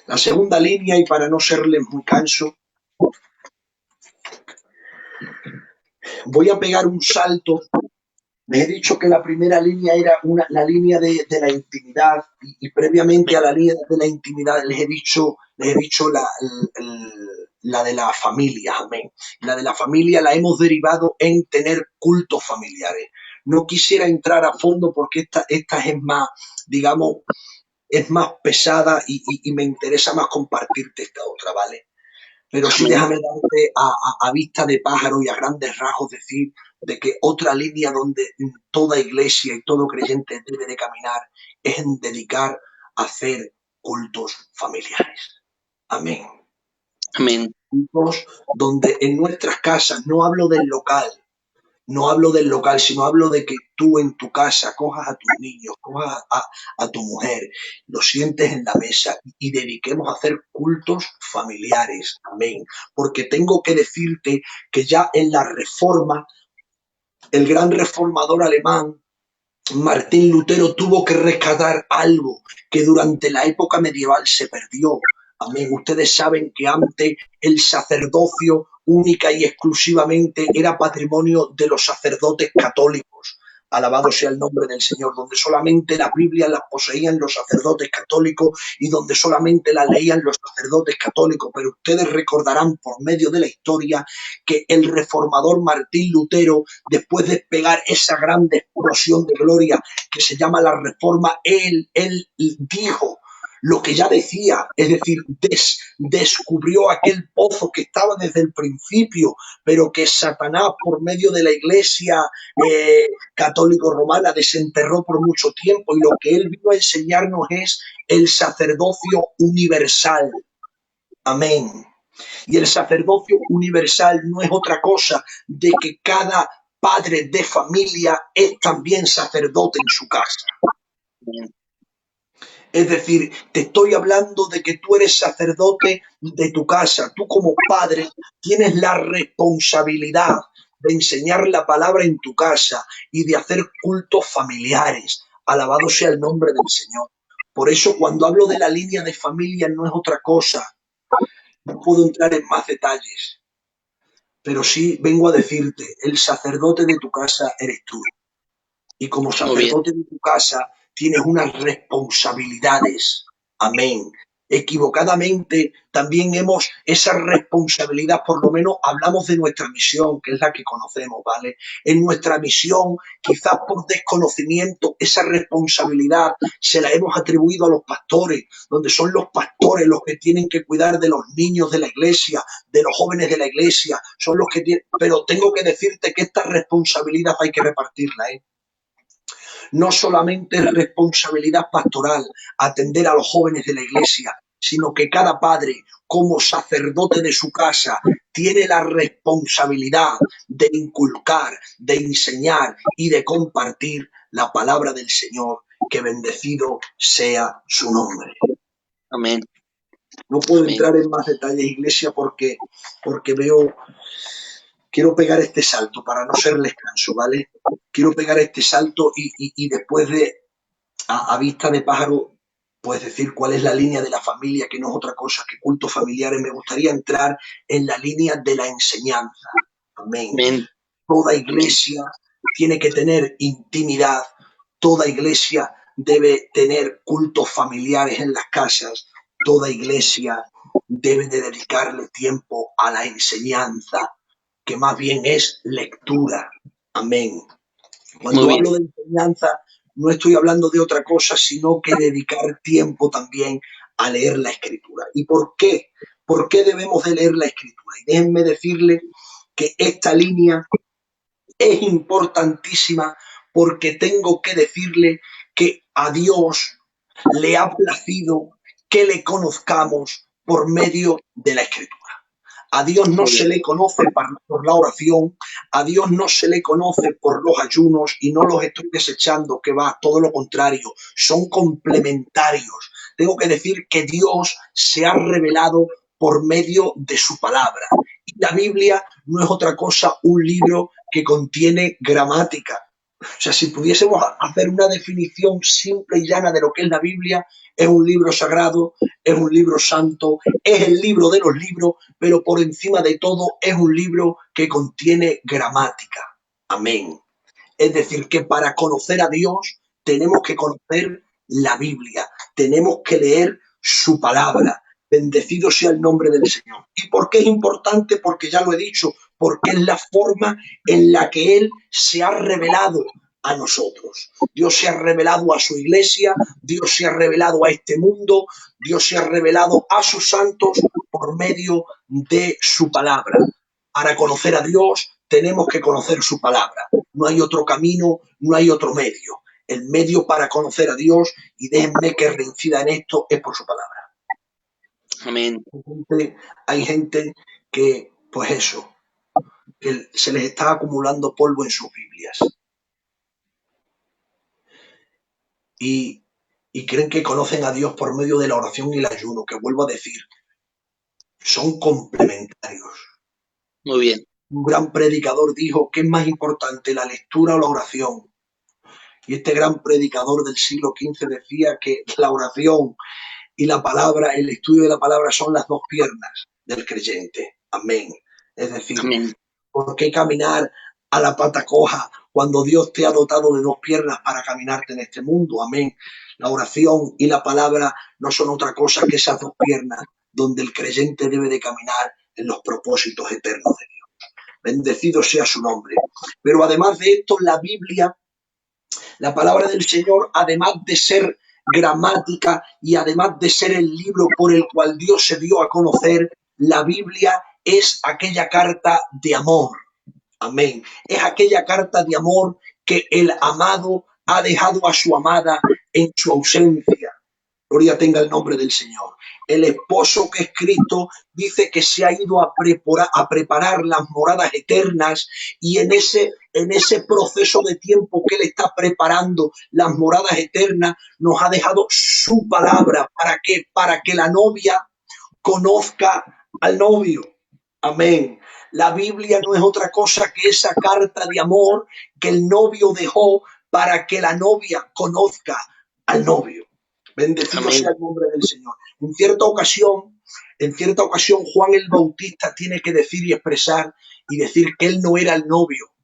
La segunda línea, y para no serles muy canso, voy a pegar un salto. Les he dicho que la primera línea era la línea de la intimidad, y previamente a la línea de la intimidad les he dicho la de la familia. Amén. La de la familia la hemos derivado en tener cultos familiares. no quisiera entrar a fondo porque esta es más, digamos, es más pesada y me interesa más compartirte esta otra, ¿vale? Pero sí Amén. déjame darte a vista de pájaro y a grandes rasgos decir de que otra línea donde toda iglesia y todo creyente debe de caminar es en dedicar a hacer cultos familiares. Amén. Amén. Cultos donde en nuestras casas, no hablo del local, sino hablo de que tú en tu casa cojas a tus niños, cojas a tu mujer, lo sientes en la mesa y dediquemos a hacer cultos familiares. Amén. Porque tengo que decirte que ya en la Reforma, el gran reformador alemán, Martín Lutero, tuvo que rescatar algo que durante la época medieval se perdió. Amén. Ustedes saben que antes el sacerdocio única y exclusivamente era patrimonio de los sacerdotes católicos. Alabado sea el nombre del Señor, donde solamente la Biblia la poseían los sacerdotes católicos y donde solamente la leían los sacerdotes católicos. Pero ustedes recordarán por medio de la historia que el reformador Martín Lutero, después de pegar esa gran explosión de gloria que se llama la Reforma, él dijo lo que ya decía, es decir, descubrió aquel pozo que estaba desde el principio, pero que Satanás, por medio de la Iglesia católico-romana, desenterró por mucho tiempo, y lo que él vino a enseñarnos es el sacerdocio universal. Amén. Y el sacerdocio universal no es otra cosa de que cada padre de familia es también sacerdote en su casa. Es decir, te estoy hablando de que tú eres sacerdote de tu casa. Tú como padre tienes la responsabilidad de enseñar la palabra en tu casa y de hacer cultos familiares. Alabado sea el nombre del Señor. Por eso cuando hablo de la línea de familia no es otra cosa. No puedo entrar en más detalles, pero sí vengo a decirte, el sacerdote de tu casa eres tú. Y como Muy bien. sacerdote de tu casa tienes unas responsabilidades. Amén. Equivocadamente también hemos esa responsabilidad, por lo menos hablamos de nuestra misión, que es la que conocemos, ¿vale? En nuestra misión, quizás por desconocimiento, esa responsabilidad se la hemos atribuido a los pastores, donde son los pastores los que tienen que cuidar de los niños de la iglesia, de los jóvenes de la iglesia, son los que tienen... Pero tengo que decirte que esta responsabilidad hay que repartirla, ¿eh? No solamente es responsabilidad pastoral atender a los jóvenes de la iglesia, sino que cada padre, como sacerdote de su casa, tiene la responsabilidad de inculcar, de enseñar y de compartir la palabra del Señor. Que bendecido sea su nombre. Amén. No puedo Amén. entrar en más detalles, iglesia, porque veo... Quiero pegar este salto para no serles canso, ¿vale? Quiero pegar este salto y después de, a vista de pájaro, pues decir cuál es la línea de la familia, que no es otra cosa que cultos familiares. Me gustaría entrar en la línea de la enseñanza. Amén. Amén. Toda Amén. iglesia tiene que tener intimidad, toda iglesia debe tener cultos familiares en las casas, toda iglesia debe de dedicarle tiempo a la enseñanza, que más bien es lectura. Amén. Muy Cuando bien. hablo de enseñanza, no estoy hablando de otra cosa, sino que dedicar tiempo también a leer la Escritura. ¿Y por qué? ¿Por qué debemos de leer la Escritura? Y déjenme decirle que esta línea es importantísima porque tengo que decirle que a Dios le ha placido que le conozcamos por medio de la Escritura. A Dios no Muy se bien. le conoce por la oración, a Dios no se le conoce por los ayunos, y no los estoy desechando, que va, todo lo contrario, son complementarios. Tengo que decir que Dios se ha revelado por medio de su palabra. Y la Biblia no es otra cosa, un libro que contiene gramática. O sea, si pudiésemos hacer una definición simple y llana de lo que es la Biblia, es un libro sagrado, es un libro santo, es el libro de los libros, pero por encima de todo es un libro que contiene gramática. Amén. Es decir, que para conocer a Dios tenemos que conocer la Biblia, tenemos que leer su palabra. Bendecido sea el nombre del Señor. ¿Y por qué es importante? Porque ya lo he dicho, porque es la forma en la que Él se ha revelado a nosotros. Dios se ha revelado a su iglesia, Dios se ha revelado a este mundo, Dios se ha revelado a sus santos por medio de su palabra. Para conocer a Dios tenemos que conocer su palabra. No hay otro camino, no hay otro medio. El medio para conocer a Dios, y déjenme que reincida en esto, es por su palabra. Amén. Hay gente que, pues eso, que se les está acumulando polvo en sus Biblias. Y creen que conocen a Dios por medio de la oración y el ayuno, que vuelvo a decir, son complementarios. Muy bien. Un gran predicador dijo que es más importante la lectura o la oración. Y este gran predicador del siglo XV decía que la oración y la palabra, el estudio de la palabra, son las dos piernas del creyente. Amén. Es decir, Amén. ¿por qué caminar a la pata coja cuando Dios te ha dotado de dos piernas para caminarte en este mundo? Amén. La oración y la palabra no son otra cosa que esas dos piernas donde el creyente debe de caminar en los propósitos eternos de Dios. Bendecido sea su nombre. Pero además de esto, la Biblia, la palabra del Señor, además de ser gramática y además de ser el libro por el cual Dios se dio a conocer, la Biblia es aquella carta de amor. Amén. Es aquella carta de amor que el amado ha dejado a su amada en su ausencia. Gloria tenga el nombre del Señor. El esposo, que es Cristo, dice que se ha ido a preparar las moradas eternas, y en ese proceso de tiempo que él está preparando las moradas eternas, nos ha dejado su palabra. ¿Para qué? Para que la novia conozca al novio. Amén. La Biblia no es otra cosa que esa carta de amor que el novio dejó para que la novia conozca al novio. Bendecido Amén. sea el nombre del Señor. En cierta ocasión, Juan el Bautista tiene que decir y expresar y decir que él no era el novio,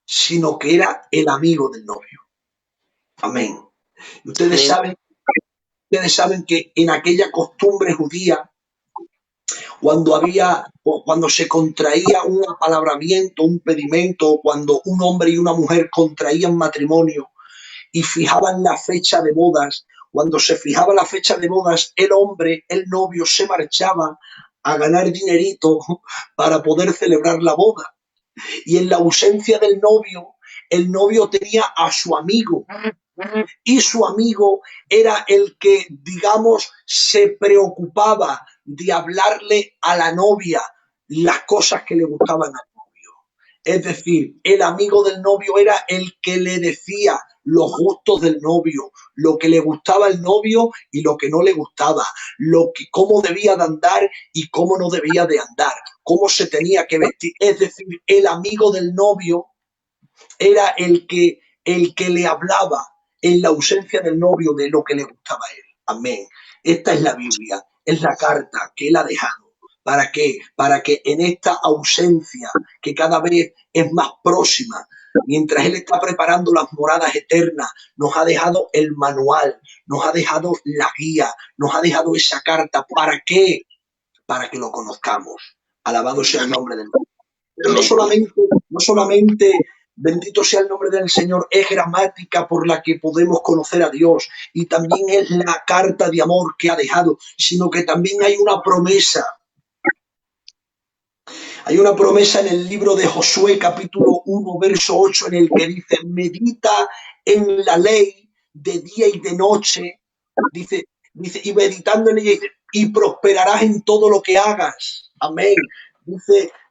sino que era el amigo del novio. Amén. Y ustedes saben que en aquella costumbre judía, cuando se contraía un apalabramiento, un pedimento, cuando un hombre y una mujer contraían matrimonio y fijaban la fecha de bodas, cuando se fijaba la fecha de bodas, el hombre, el novio, se marchaba a ganar dinerito para poder celebrar la boda. Y en la ausencia del novio, el novio tenía a su amigo, y su amigo era el que, digamos, se preocupaba de hablarle a la novia las cosas que le gustaban al novio. Es decir, el amigo del novio era el que le decía los gustos del novio, lo que le gustaba al novio y lo que no le gustaba, cómo debía de andar y cómo no debía de andar, cómo se tenía que vestir. Es decir, el amigo del novio era el que le hablaba en la ausencia del novio de lo que le gustaba a él. Amén. Esta es la Biblia, es la carta que él ha dejado. ¿Para qué? Para que en esta ausencia, que cada vez es más próxima, mientras él está preparando las moradas eternas, nos ha dejado el manual, nos ha dejado la guía, nos ha dejado esa carta. ¿Para qué? Para que lo conozcamos. Alabado sea el nombre del Señor. Pero no solamente, bendito sea el nombre del Señor, es gramática por la que podemos conocer a Dios, y también es la carta de amor que ha dejado, sino que también hay una promesa. Hay una promesa en el libro de Josué, capítulo 1, verso 8, en el que dice: medita en la ley de día y de noche, dice, y meditando en ella, dice, y prosperarás en todo lo que hagas. Amén.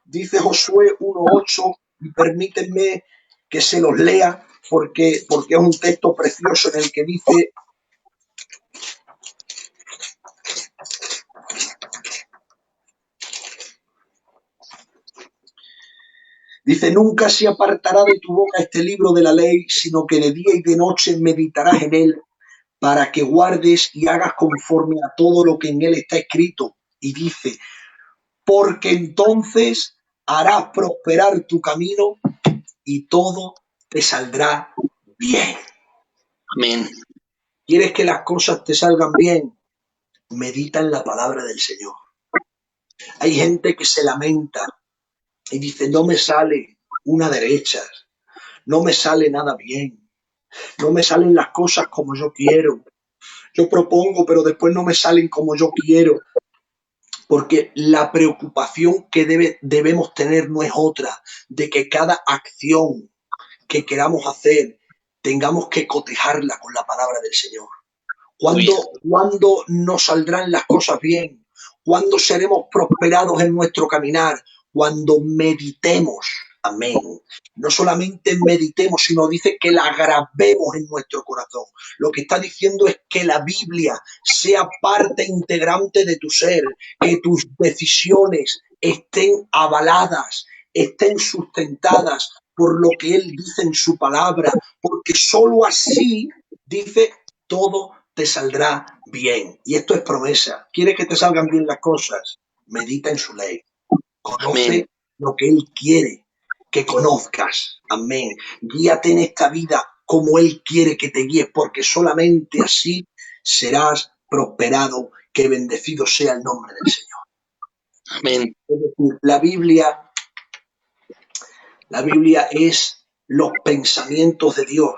Dice Josué 1:8, y permítanme que se los lea porque es un texto precioso en el que dice: nunca se apartará de tu boca este libro de la ley, sino que de día y de noche meditarás en él, para que guardes y hagas conforme a todo lo que en él está escrito. Y dice: porque entonces harás prosperar tu camino y todo te saldrá bien. Amén. ¿Quieres que las cosas te salgan bien? Medita en la palabra del Señor. Hay gente que se lamenta y dice: no me sale una derecha, no me sale nada bien, No me salen las cosas como yo quiero. Yo propongo, pero después no me salen como yo quiero. Porque la preocupación que debemos tener no es otra, de que cada acción que queramos hacer tengamos que cotejarla con la palabra del Señor. Muy bien. ¿Cuándo nos saldrán las cosas bien? ¿Cuándo seremos prosperados en nuestro caminar? Cuando meditemos. Amén. No solamente meditemos, sino dice que la grabemos en nuestro corazón. Lo que está diciendo es que la Biblia sea parte integrante de tu ser, que tus decisiones estén avaladas, estén sustentadas por lo que Él dice en su palabra, porque sólo así, dice, todo te saldrá bien. Y esto es promesa. ¿Quieres que te salgan bien las cosas? Medita en su ley. Amén. Conoce lo que Él quiere que conozcas. Amén. Guíate en esta vida como Él quiere que te guíes, porque solamente así serás prosperado. Que bendecido sea el nombre del Señor. Amén. Es decir, la Biblia es los pensamientos de Dios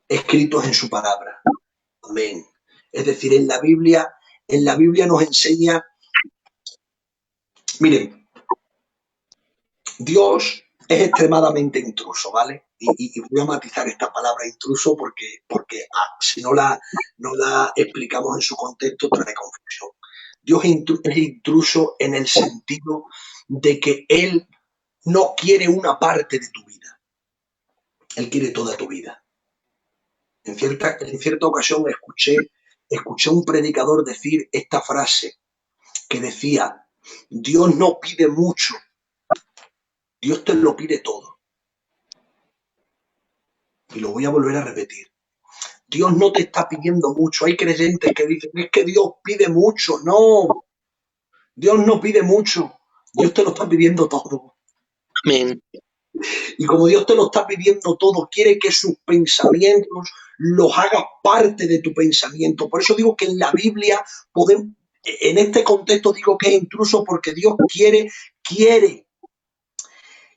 escritos en su palabra. Amén. Es decir, en la Biblia nos enseña, miren, Dios es extremadamente intruso, ¿vale? Y voy a matizar esta palabra intruso porque si no la explicamos en su contexto trae confusión. Dios es intruso en el sentido de que Él no quiere una parte de tu vida, Él quiere toda tu vida. En cierta ocasión escuché a un predicador decir esta frase que decía, Dios no pide mucho, Dios te lo pide todo. Y lo voy a volver a repetir. Dios no te está pidiendo mucho. Hay creyentes que dicen, es que Dios pide mucho. No, Dios no pide mucho. Dios te lo está pidiendo todo. Amén. Y como Dios te lo está pidiendo todo, quiere que sus pensamientos los hagas parte de tu pensamiento. Por eso digo que en la Biblia podemos, en este contexto digo que es intruso porque Dios quiere.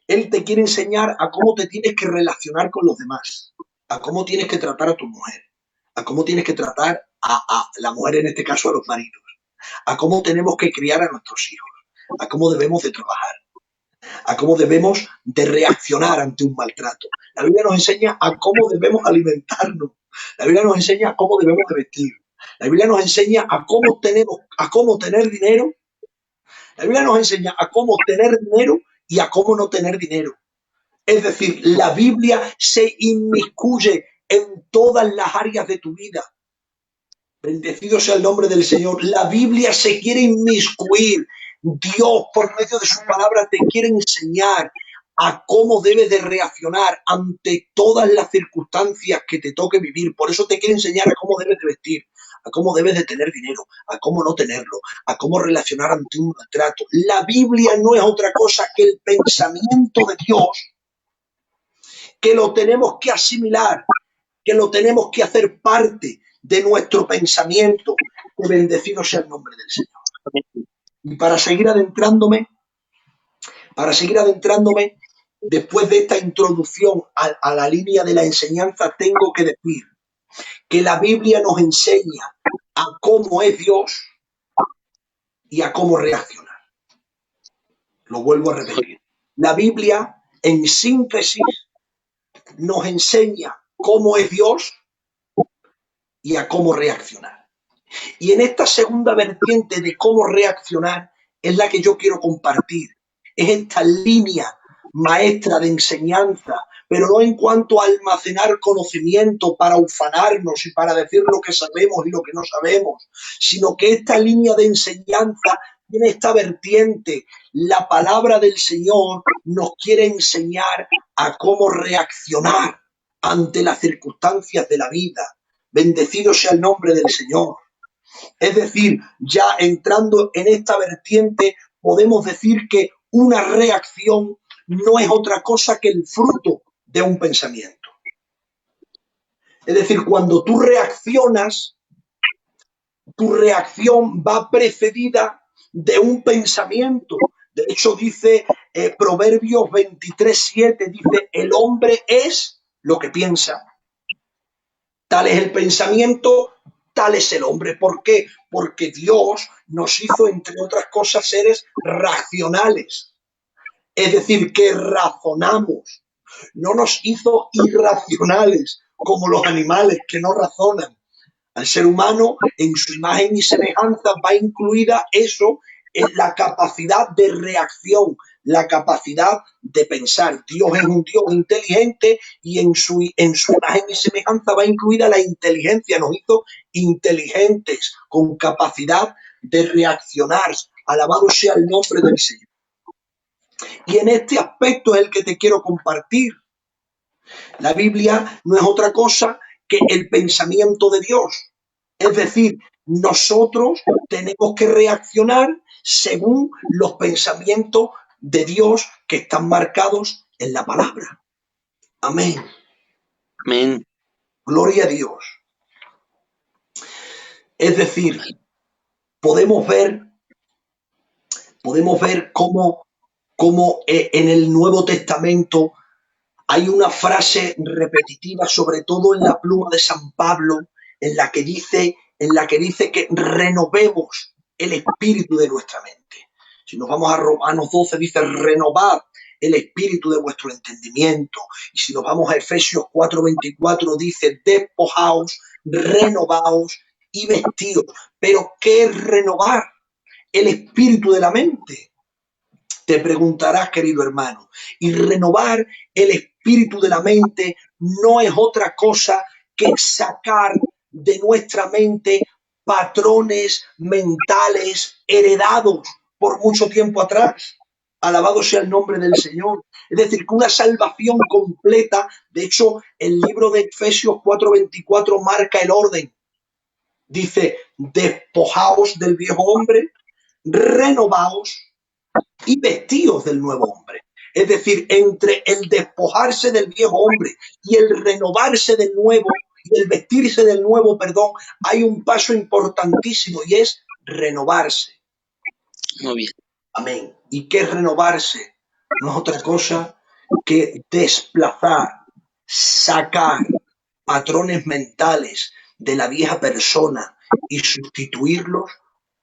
Él te quiere enseñar a cómo te tienes que relacionar con los demás, a cómo tienes que tratar a tu mujer, a cómo tienes que tratar a la mujer, en este caso a los maridos, a cómo tenemos que criar a nuestros hijos, a cómo debemos de trabajar, a cómo debemos de reaccionar ante un maltrato. La Biblia nos enseña a cómo debemos alimentarnos, la Biblia nos enseña a cómo debemos de vestir, la Biblia nos enseña a cómo tener dinero, la Biblia nos enseña a cómo tener dinero y a cómo no tener dinero. Es decir, la Biblia se inmiscuye en todas las áreas de tu vida. Bendecido sea el nombre del Señor. La Biblia se quiere inmiscuir. Dios, por medio de su palabra, te quiere enseñar a cómo debes de reaccionar ante todas las circunstancias que te toque vivir. Por eso te quiere enseñar a cómo debes de vestir, a cómo debes de tener dinero, a cómo no tenerlo, a cómo relacionar ante un maltrato. La Biblia no es otra cosa que el pensamiento de Dios, que lo tenemos que asimilar, que lo tenemos que hacer parte de nuestro pensamiento. Que bendecido sea el nombre del Señor. Y para seguir adentrándome, después de esta introducción a la línea de la enseñanza, tengo que decir que la Biblia nos enseña a cómo es Dios y a cómo reaccionar. Lo vuelvo a repetir. La Biblia, en síntesis, nos enseña cómo es Dios y a cómo reaccionar. Y en esta segunda vertiente de cómo reaccionar es la que yo quiero compartir. Es esta línea maestra de enseñanza, pero no en cuanto a almacenar conocimiento para ufanarnos y para decir lo que sabemos y lo que no sabemos, sino que esta línea de enseñanza tiene esta vertiente. La palabra del Señor nos quiere enseñar a cómo reaccionar ante las circunstancias de la vida. Bendecido sea el nombre del Señor. Es decir, ya entrando en esta vertiente, podemos decir que una reacción no es otra cosa que el fruto de un pensamiento. Es decir, cuando tú reaccionas, tu reacción va precedida de un pensamiento. De hecho, dice Proverbios 23:7, dice, el hombre es lo que piensa. Tal es el pensamiento, tal es el hombre. ¿Por qué? Porque Dios nos hizo, entre otras cosas, seres racionales. Es decir, que razonamos. No nos hizo irracionales como los animales que no razonan. Al ser humano, en su imagen y semejanza, va incluida eso, en la capacidad de reacción, la capacidad de pensar. Dios es un Dios inteligente y en su imagen y semejanza va incluida la inteligencia. Nos hizo inteligentes, con capacidad de reaccionar. Alabado sea el nombre del Señor. Y en este aspecto es el que te quiero compartir. La Biblia no es otra cosa que el pensamiento de Dios. Es decir, nosotros tenemos que reaccionar según los pensamientos de Dios que están marcados en la palabra. Amén. Amén. Gloria a Dios. Es decir, podemos ver cómo en el Nuevo Testamento hay una frase repetitiva, sobre todo en la pluma de San Pablo, en la que dice que renovemos el espíritu de nuestra mente. Si nos vamos a Romanos 12, dice renovad el espíritu de vuestro entendimiento. Y si nos vamos a Efesios 4:24, dice despojaos, renovaos y vestíos. Pero ¿qué es renovar el espíritu de la mente? Te preguntarás, querido hermano. Y renovar el espíritu de la mente no es otra cosa que sacar de nuestra mente patrones mentales heredados por mucho tiempo atrás. Alabado sea el nombre del Señor. Es decir, que una salvación completa, de hecho, el libro de Efesios 4:24 marca el orden. Dice, despojaos del viejo hombre, renovaos y vestíos del nuevo hombre. Es decir, entre el despojarse del viejo hombre y el renovarse del nuevo, y el vestirse del nuevo, perdón, hay un paso importantísimo y es renovarse. Muy bien. Amén. ¿Y qué es renovarse? No es otra cosa que desplazar, sacar patrones mentales de la vieja persona y sustituirlos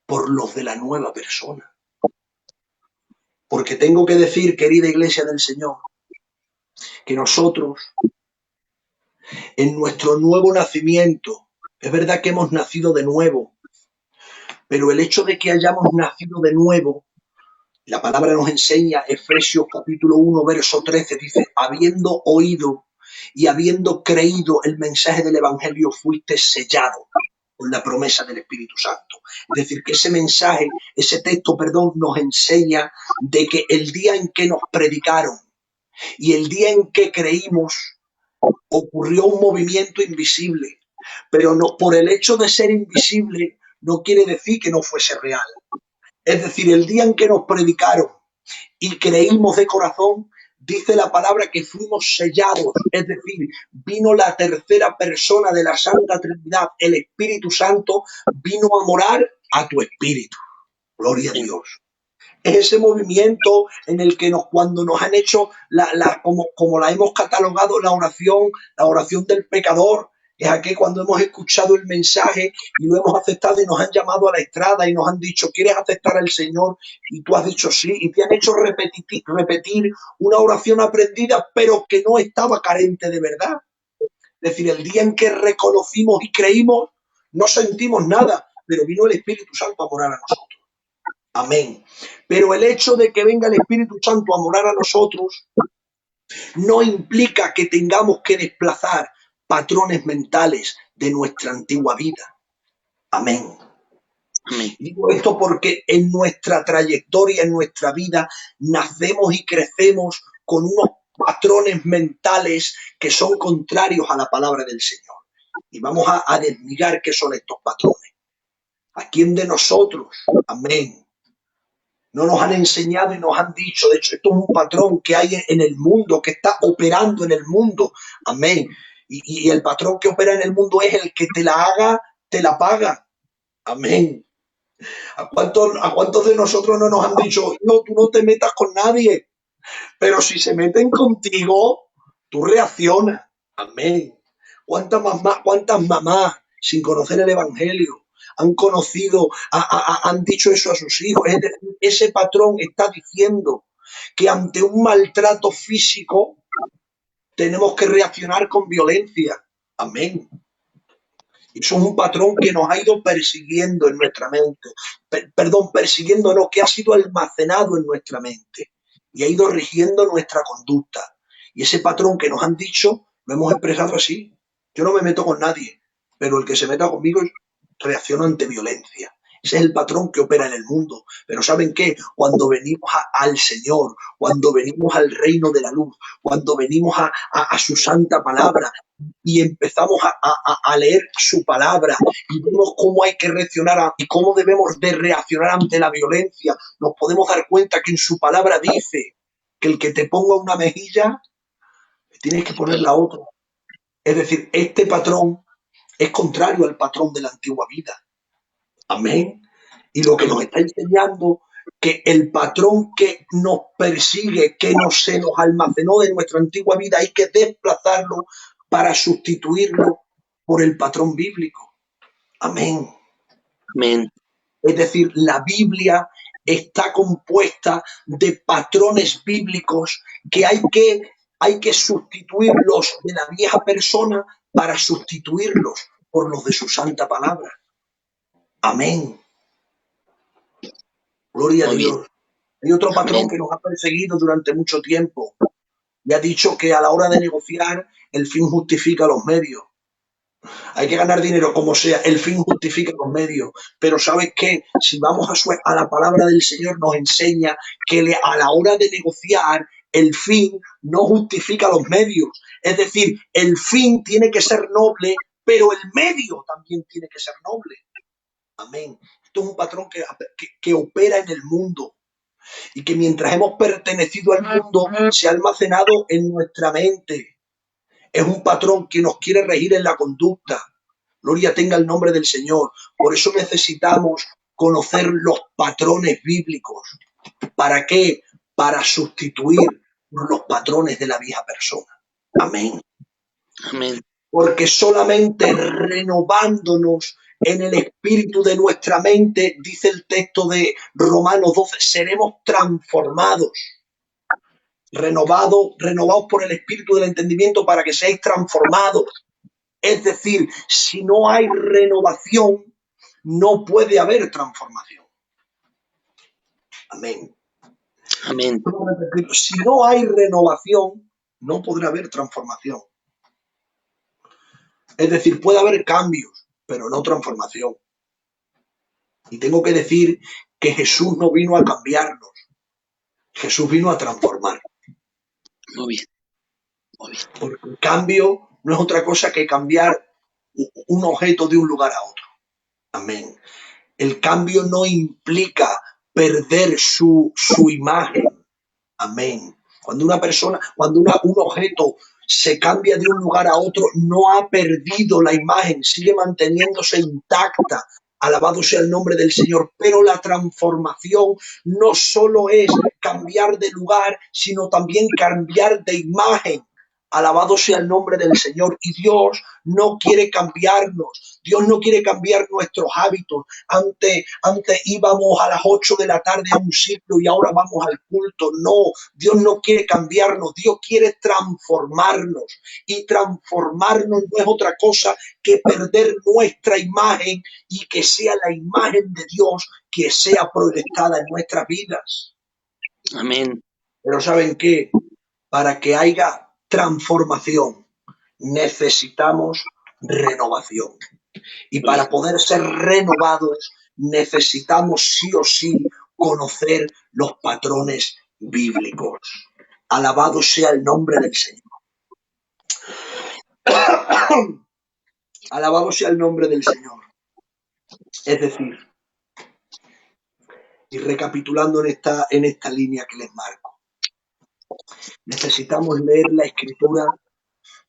por los de la nueva persona. Porque tengo que decir, querida iglesia del Señor, que nosotros, en nuestro nuevo nacimiento, es verdad que hemos nacido de nuevo, pero el hecho de que hayamos nacido de nuevo, la palabra nos enseña, Efesios capítulo 1, verso 13, dice, habiendo oído y habiendo creído el mensaje del Evangelio, fuiste sellado con la promesa del Espíritu Santo. Es decir, que ese mensaje, ese texto, perdón, nos enseña de que el día en que nos predicaron y el día en que creímos, ocurrió un movimiento invisible, pero no, por el hecho de ser invisible no quiere decir que no fuese real. Es decir, el día en que nos predicaron y creímos de corazón, dice la palabra que fuimos sellados, es decir, vino la tercera persona de la Santa Trinidad, el Espíritu Santo, vino a morar a tu espíritu. Gloria a Dios. Es ese movimiento en el que cuando nos han hecho, como la hemos catalogado, la oración del pecador, es aquí cuando hemos escuchado el mensaje y lo hemos aceptado y nos han llamado a la estrada y nos han dicho, ¿quieres aceptar al Señor? Y tú has dicho sí, y te han hecho repetir una oración aprendida, pero que no estaba carente de verdad. Es decir, el día en que reconocimos y creímos, no sentimos nada, pero vino el Espíritu Santo a morar a nosotros. Amén. Pero el hecho de que venga el Espíritu Santo a morar a nosotros no implica que tengamos que desplazar patrones mentales de nuestra antigua vida. Amén. Amén. Digo esto porque en nuestra trayectoria, en nuestra vida, nacemos y crecemos con unos patrones mentales que son contrarios a la palabra del Señor. Y vamos a desligar qué son estos patrones. ¿A quién de nosotros? Amén. No nos han enseñado y nos han dicho, de hecho, esto es un patrón que hay en el mundo, que está operando en el mundo. Amén. Y el patrón que opera en el mundo es el que te la haga, te la paga. Amén. ¿A cuántos de nosotros no nos han dicho, no, tú no te metas con nadie? Pero si se meten contigo, tú reaccionas. Amén. ¿Cuántas mamás sin conocer el Evangelio han conocido, han dicho eso a sus hijos? Es decir, ese patrón está diciendo que ante un maltrato físico tenemos que reaccionar con violencia. Amén. Eso es un patrón que nos ha ido persiguiendo en nuestra mente. Persiguiéndonos, que ha sido almacenado en nuestra mente y ha ido rigiendo nuestra conducta. Y ese patrón que nos han dicho, lo hemos expresado así. Yo no me meto con nadie, pero el que se meta conmigo reacciona ante violencia. Ese es el patrón que opera en el mundo. Pero ¿saben qué? Cuando venimos al Señor, cuando venimos al reino de la luz, cuando venimos a su santa palabra, y empezamos a leer su palabra y vemos cómo hay que reaccionar y cómo debemos de reaccionar ante la violencia, nos podemos dar cuenta que en su palabra dice que el que te ponga una mejilla, tienes que poner la otra. Es decir, este patrón es contrario al patrón de la antigua vida. Amén. Y lo que nos está enseñando que el patrón que nos persigue, que se nos almacenó de nuestra antigua vida, hay que desplazarlo para sustituirlo por el patrón bíblico. Amén. Amén. Es decir, la Biblia está compuesta de patrones bíblicos que hay que sustituirlos de la vieja persona para sustituirlos por los de su santa palabra. Amén. Gloria a Dios. Hay otro patrón que nos ha perseguido durante mucho tiempo y ha dicho que a la hora de negociar el fin justifica los medios. Hay que ganar dinero como sea, el fin justifica los medios. Pero ¿sabes qué? Si vamos a la palabra del Señor, nos enseña que a la hora de negociar el fin no justifica los medios. Es decir, el fin tiene que ser noble, pero el medio también tiene que ser noble. Amén. Esto es un patrón que opera en el mundo y que mientras hemos pertenecido al mundo se ha almacenado en nuestra mente. Es un patrón que nos quiere regir en la conducta. Gloria tenga el nombre del Señor. Por eso necesitamos conocer los patrones bíblicos. ¿Para qué? Para sustituir los patrones de la vieja persona. Amén. Amén. Porque solamente renovándonos en el espíritu de nuestra mente, dice el texto de Romanos 12, seremos transformados. Renovados por el espíritu del entendimiento para que seáis transformados. Es decir, si no hay renovación, no puede haber transformación. Amén. Amén. Si no hay renovación, no podrá haber transformación. Es decir, puede haber cambios, pero no transformación. Y tengo que decir que Jesús no vino a cambiarnos. Jesús vino a transformar. Muy bien. Muy bien. Porque el cambio no es otra cosa que cambiar un objeto de un lugar a otro. Amén. El cambio no implica perder su imagen. Amén. Cuando un objeto se cambia de un lugar a otro, no ha perdido la imagen, sigue manteniéndose intacta. Alabado sea el nombre del Señor. Pero la transformación no solo es cambiar de lugar, sino también cambiar de imagen. Alabado sea el nombre del Señor. Y Dios no quiere cambiarnos. Dios no quiere cambiar nuestros hábitos. Antes íbamos a las 8 de la tarde a un sitio y ahora vamos al culto. No, Dios no quiere cambiarnos. Dios quiere transformarnos. Y transformarnos no es otra cosa que perder nuestra imagen y que sea la imagen de Dios que sea proyectada en nuestras vidas. Amén. Pero ¿saben qué? Para que haya transformación necesitamos renovación. Y para poder ser renovados necesitamos sí o sí conocer los patrones bíblicos. Alabado sea el nombre del Señor. Alabado sea el nombre del Señor. Es decir, y recapitulando en esta línea que les marco, necesitamos leer la Escritura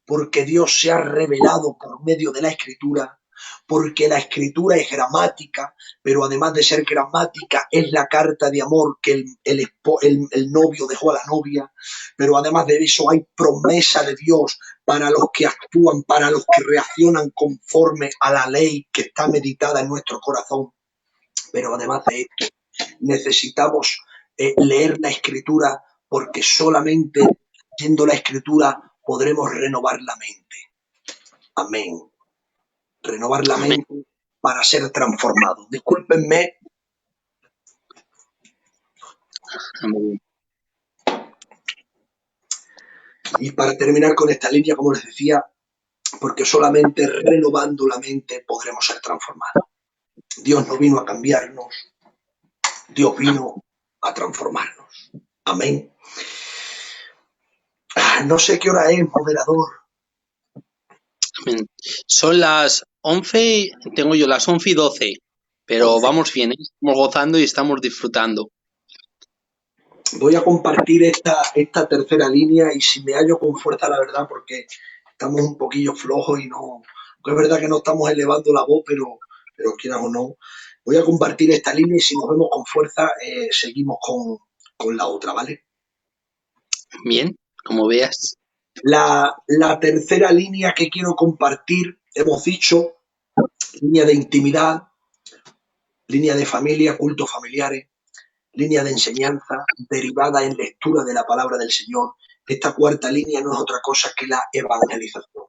porque Dios se ha revelado por medio de la Escritura porque la escritura es gramática, pero además de ser gramática es la carta de amor que el novio dejó a la novia, pero además de eso hay promesa de Dios para los que actúan, para los que reaccionan conforme a la ley que está meditada en nuestro corazón. Pero además de esto, necesitamos leer la escritura, porque solamente leyendo la escritura podremos renovar la mente. Amén. Renovar la Amén. mente para ser transformado. Discúlpenme. Amén. Y para terminar con esta línea, como les decía, porque solamente renovando la mente podremos ser transformados. Dios no vino a cambiarnos, Dios vino a transformarnos. Amén. No sé qué hora es, moderador. Amén. Son las 11, tengo yo las 11:12, pero 11. vamos bien, ¿eh? Estamos gozando y estamos disfrutando. Voy a compartir esta tercera línea y si me hallo con fuerza, la verdad, porque estamos un poquillo flojos y no... Es verdad que no estamos elevando la voz, pero quieras o no, voy a compartir esta línea y si nos vemos con fuerza, seguimos con la otra, ¿vale? Bien, como veas. La tercera línea que quiero compartir, hemos dicho, línea de intimidad, línea de familia, cultos familiares, línea de enseñanza derivada en lectura de la palabra del Señor. Esta cuarta línea no es otra cosa que la evangelización.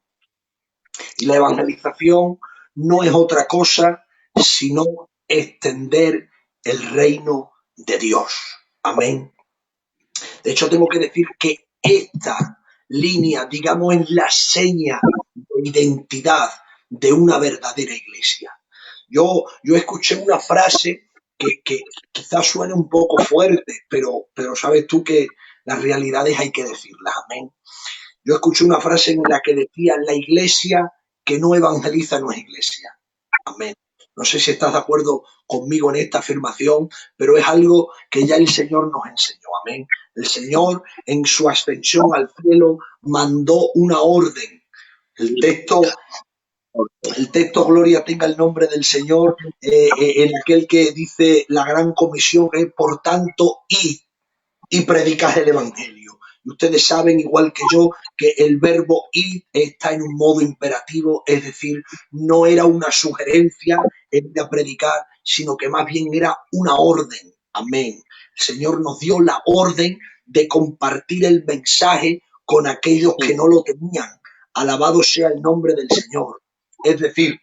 Y la evangelización no es otra cosa sino extender el reino de Dios. Amén. De hecho, tengo que decir que esta línea, digamos, es la seña de identidad de una verdadera iglesia. Yo escuché una frase que quizás suene un poco fuerte, pero sabes tú que las realidades hay que decirlas. Amén. Yo escuché una frase en la que decía: la iglesia que no evangeliza no es iglesia. Amén. No sé si estás de acuerdo conmigo en esta afirmación, pero es algo que ya el Señor nos enseñó. Amén. El Señor, en su ascensión al cielo, mandó una orden. El texto, gloria tenga el nombre del Señor, en aquel que dice la gran comisión es: por tanto, id y predicad el evangelio. Y ustedes saben, igual que yo, que el verbo ir está en un modo imperativo, es decir, no era una sugerencia en ir a predicar, sino que más bien era una orden. Amén. El Señor nos dio la orden de compartir el mensaje con aquellos que no lo tenían. Alabado sea el nombre del Señor. Es decir,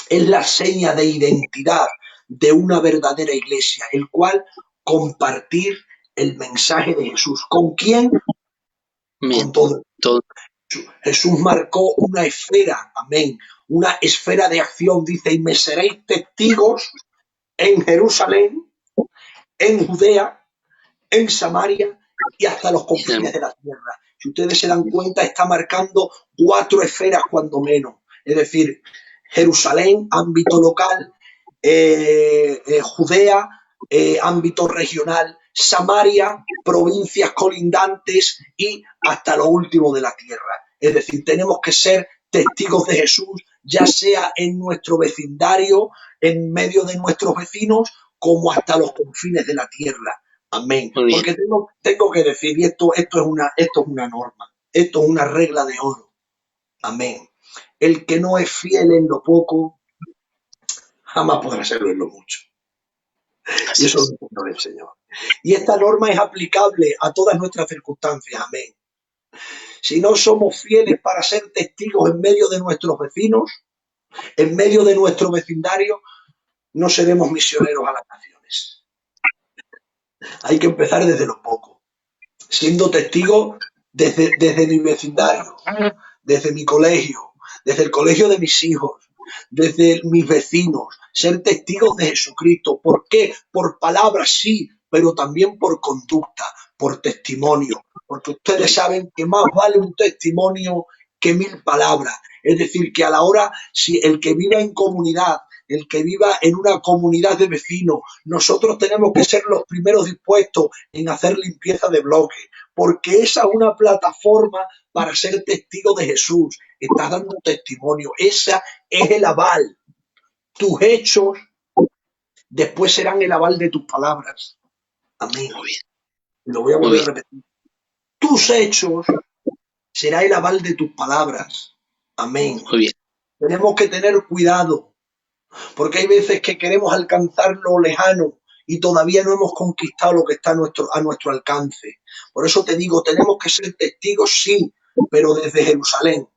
es la seña de identidad de una verdadera iglesia, el cual compartir el mensaje de Jesús. ¿Con quién? Bien. Con todo. Jesús marcó una esfera, amén, una esfera de acción. Dice: y me seréis testigos en Jerusalén, en Judea, en Samaria y hasta los confines de la tierra. Si ustedes se dan cuenta, está marcando 4 esferas cuando menos. Es decir, Jerusalén, ámbito local, Judea, ámbito regional, Samaria, provincias colindantes y hasta lo último de la tierra. Es decir, tenemos que ser testigos de Jesús, ya sea en nuestro vecindario, en medio de nuestros vecinos, como hasta los confines de la tierra. Amén. Porque tengo que decir, y esto es una norma, esto es una regla de oro. Amén. El que no es fiel en lo poco, jamás podrá serlo en lo mucho. Y eso es lo que del Señor. Y esta norma es aplicable a todas nuestras circunstancias. Amén. Si no somos fieles para ser testigos en medio de nuestros vecinos, en medio de nuestro vecindario, no seremos misioneros a las naciones. Hay que empezar desde lo poco, siendo testigo desde mi vecindario, desde mi colegio, desde el colegio de mis hijos, desde mis vecinos, ser testigos de Jesucristo. ¿Por qué? Por palabras, sí, pero también por conducta, por testimonio, porque ustedes saben que más vale un testimonio que 1000 palabras. Es decir, que a la hora, si el que vive en comunidad el que viva en una comunidad de vecinos. Nosotros tenemos que ser los primeros dispuestos en hacer limpieza de bloques, porque esa es una plataforma para ser testigo de Jesús. Estás dando testimonio. Esa es el aval. Tus hechos después serán el aval de tus palabras. Amén. Muy bien, Lo voy a muy volver a bien, repetir. Tus hechos será el aval de tus palabras. Amén. muy bien. Tenemos que tener cuidado, porque hay veces que queremos alcanzar lo lejano y todavía no hemos conquistado lo que está a nuestro alcance. Por eso te digo, tenemos que ser testigos, sí, pero desde Jerusalén,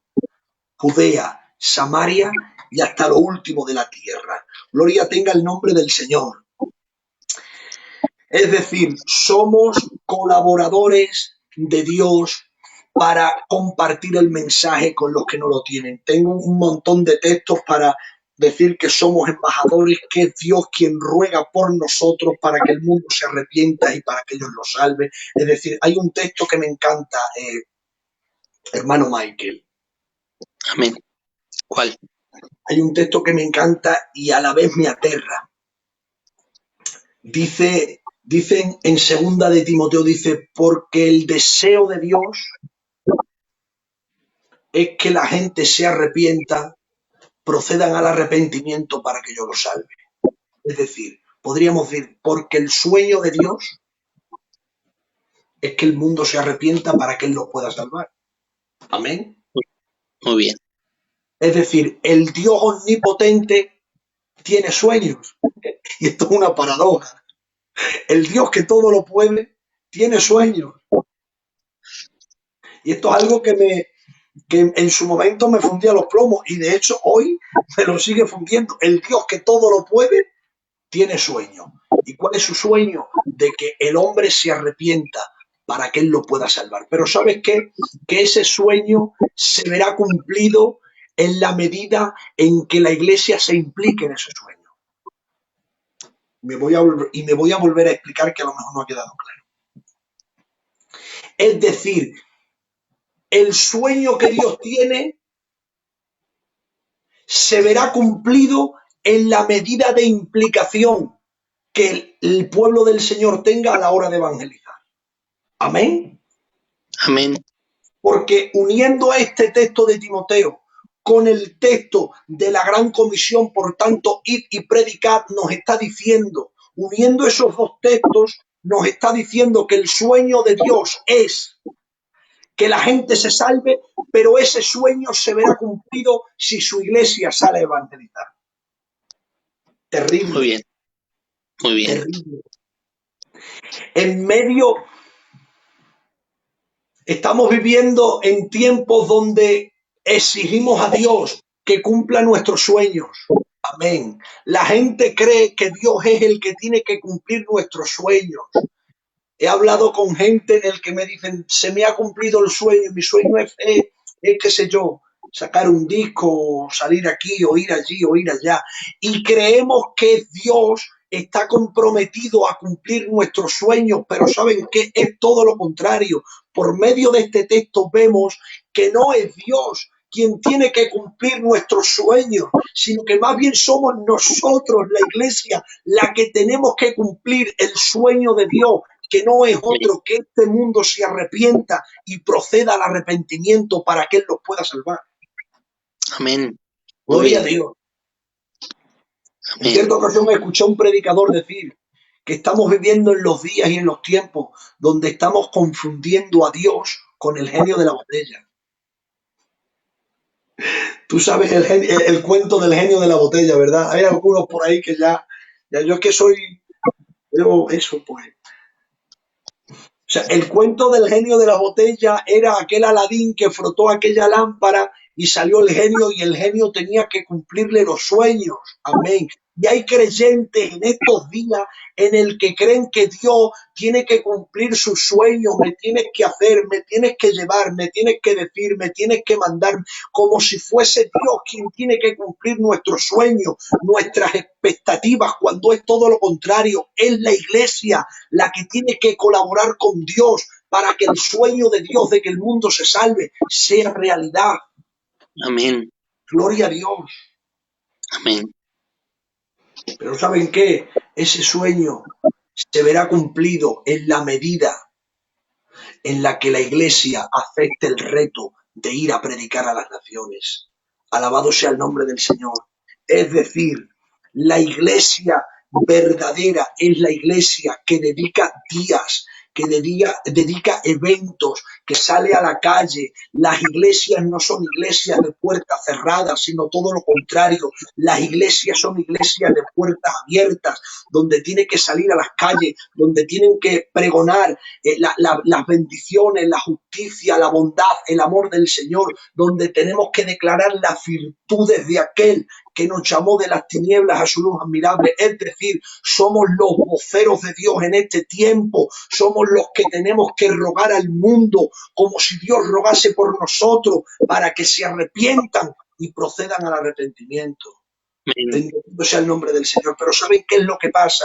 Judea, Samaria y hasta lo último de la tierra. Gloria tenga el nombre del Señor. Es decir, somos colaboradores de Dios para compartir el mensaje con los que no lo tienen. Tengo un montón de textos para decir que somos embajadores, que es Dios quien ruega por nosotros para que el mundo se arrepienta y para que Dios lo salve. Es decir, hay un texto que me encanta, hermano Michael. Amén. ¿Cuál? Hay un texto que me encanta y a la vez me aterra. Dicen en segunda de Timoteo, dice, porque el deseo de Dios es que la gente se arrepienta, procedan al arrepentimiento para que yo lo salve. Es decir, podríamos decir, porque el sueño de Dios es que el mundo se arrepienta para que Él lo pueda salvar. Amén. Muy bien. Es decir, el Dios omnipotente tiene sueños. Y esto es una paradoja. El Dios que todo lo puede tiene sueños. Y esto es algo que en su momento me fundía los plomos y de hecho hoy me lo sigue fundiendo. El Dios que todo lo puede tiene sueño. ¿Y cuál es su sueño? De que el hombre se arrepienta para que él lo pueda salvar. Pero ¿sabes qué? Que ese sueño se verá cumplido en la medida en que la iglesia se implique en ese sueño. Me voy a volver a explicar que a lo mejor no ha quedado claro. Es decir, el sueño que Dios tiene se verá cumplido en la medida de implicación que el pueblo del Señor tenga a la hora de evangelizar. Amén. Amén. Porque uniendo a este texto de Timoteo con el texto de la Gran Comisión, por tanto, id y predicad, nos está diciendo, uniendo esos dos textos, nos está diciendo que el sueño de Dios es que la gente se salve, pero ese sueño se verá cumplido si su iglesia sale a evangelizar. Terrible. Muy bien. Muy bien. Terrible. En medio, estamos viviendo en tiempos donde exigimos a Dios que cumpla nuestros sueños. Amén. La gente cree que Dios es el que tiene que cumplir nuestros sueños. He hablado con gente en el que me dicen, se me ha cumplido el sueño, mi sueño es qué sé yo, sacar un disco, salir aquí, o ir allí, o ir allá. Y creemos que Dios está comprometido a cumplir nuestros sueños, pero ¿saben qué? Es todo lo contrario. Por medio de este texto vemos que no es Dios quien tiene que cumplir nuestros sueños, sino que más bien somos nosotros, la iglesia, la que tenemos que cumplir el sueño de Dios, que no es otro que este mundo se arrepienta y proceda al arrepentimiento para que Él los pueda salvar. Amén. Gloria a Dios. Amén. En cierta ocasión escuché a un predicador decir que estamos viviendo en los días y en los tiempos donde estamos confundiendo a Dios con el genio de la botella. Tú sabes el cuento del genio de la botella, ¿verdad? Hay algunos por ahí que ya yo que soy, yo eso pues. O sea, el cuento del genio de la botella era aquel Aladín que frotó aquella lámpara y salió el genio y el genio tenía que cumplirle los sueños. Amén. Y hay creyentes en estos días en el que creen que Dios tiene que cumplir sus sueños, me tienes que hacer, me tienes que llevar, me tienes que decir, me tienes que mandar, como si fuese Dios quien tiene que cumplir nuestros sueños, nuestras expectativas, cuando es todo lo contrario. Es la iglesia la que tiene que colaborar con Dios para que el sueño de Dios de que el mundo se salve sea realidad. Amén. Gloria a Dios. Amén. Pero ¿saben qué? Ese sueño se verá cumplido en la medida en la que la Iglesia acepte el reto de ir a predicar a las naciones. Alabado sea el nombre del Señor. Es decir, la Iglesia verdadera es la Iglesia que dedica días, que dedica eventos, que sale a la calle. Las iglesias no son iglesias de puertas cerradas, sino todo lo contrario. Las iglesias son iglesias de puertas abiertas, donde tiene que salir a las calles, donde tienen que pregonar las bendiciones, la justicia, la bondad, el amor del Señor, donde tenemos que declarar las virtudes de aquel que nos llamó de las tinieblas a su luz admirable. Es decir, somos los voceros de Dios en este tiempo, somos los que tenemos que rogar al mundo como si Dios rogase por nosotros para que se arrepientan y procedan al arrepentimiento. Bendito sea el nombre del Señor. Pero ¿saben qué es lo que pasa?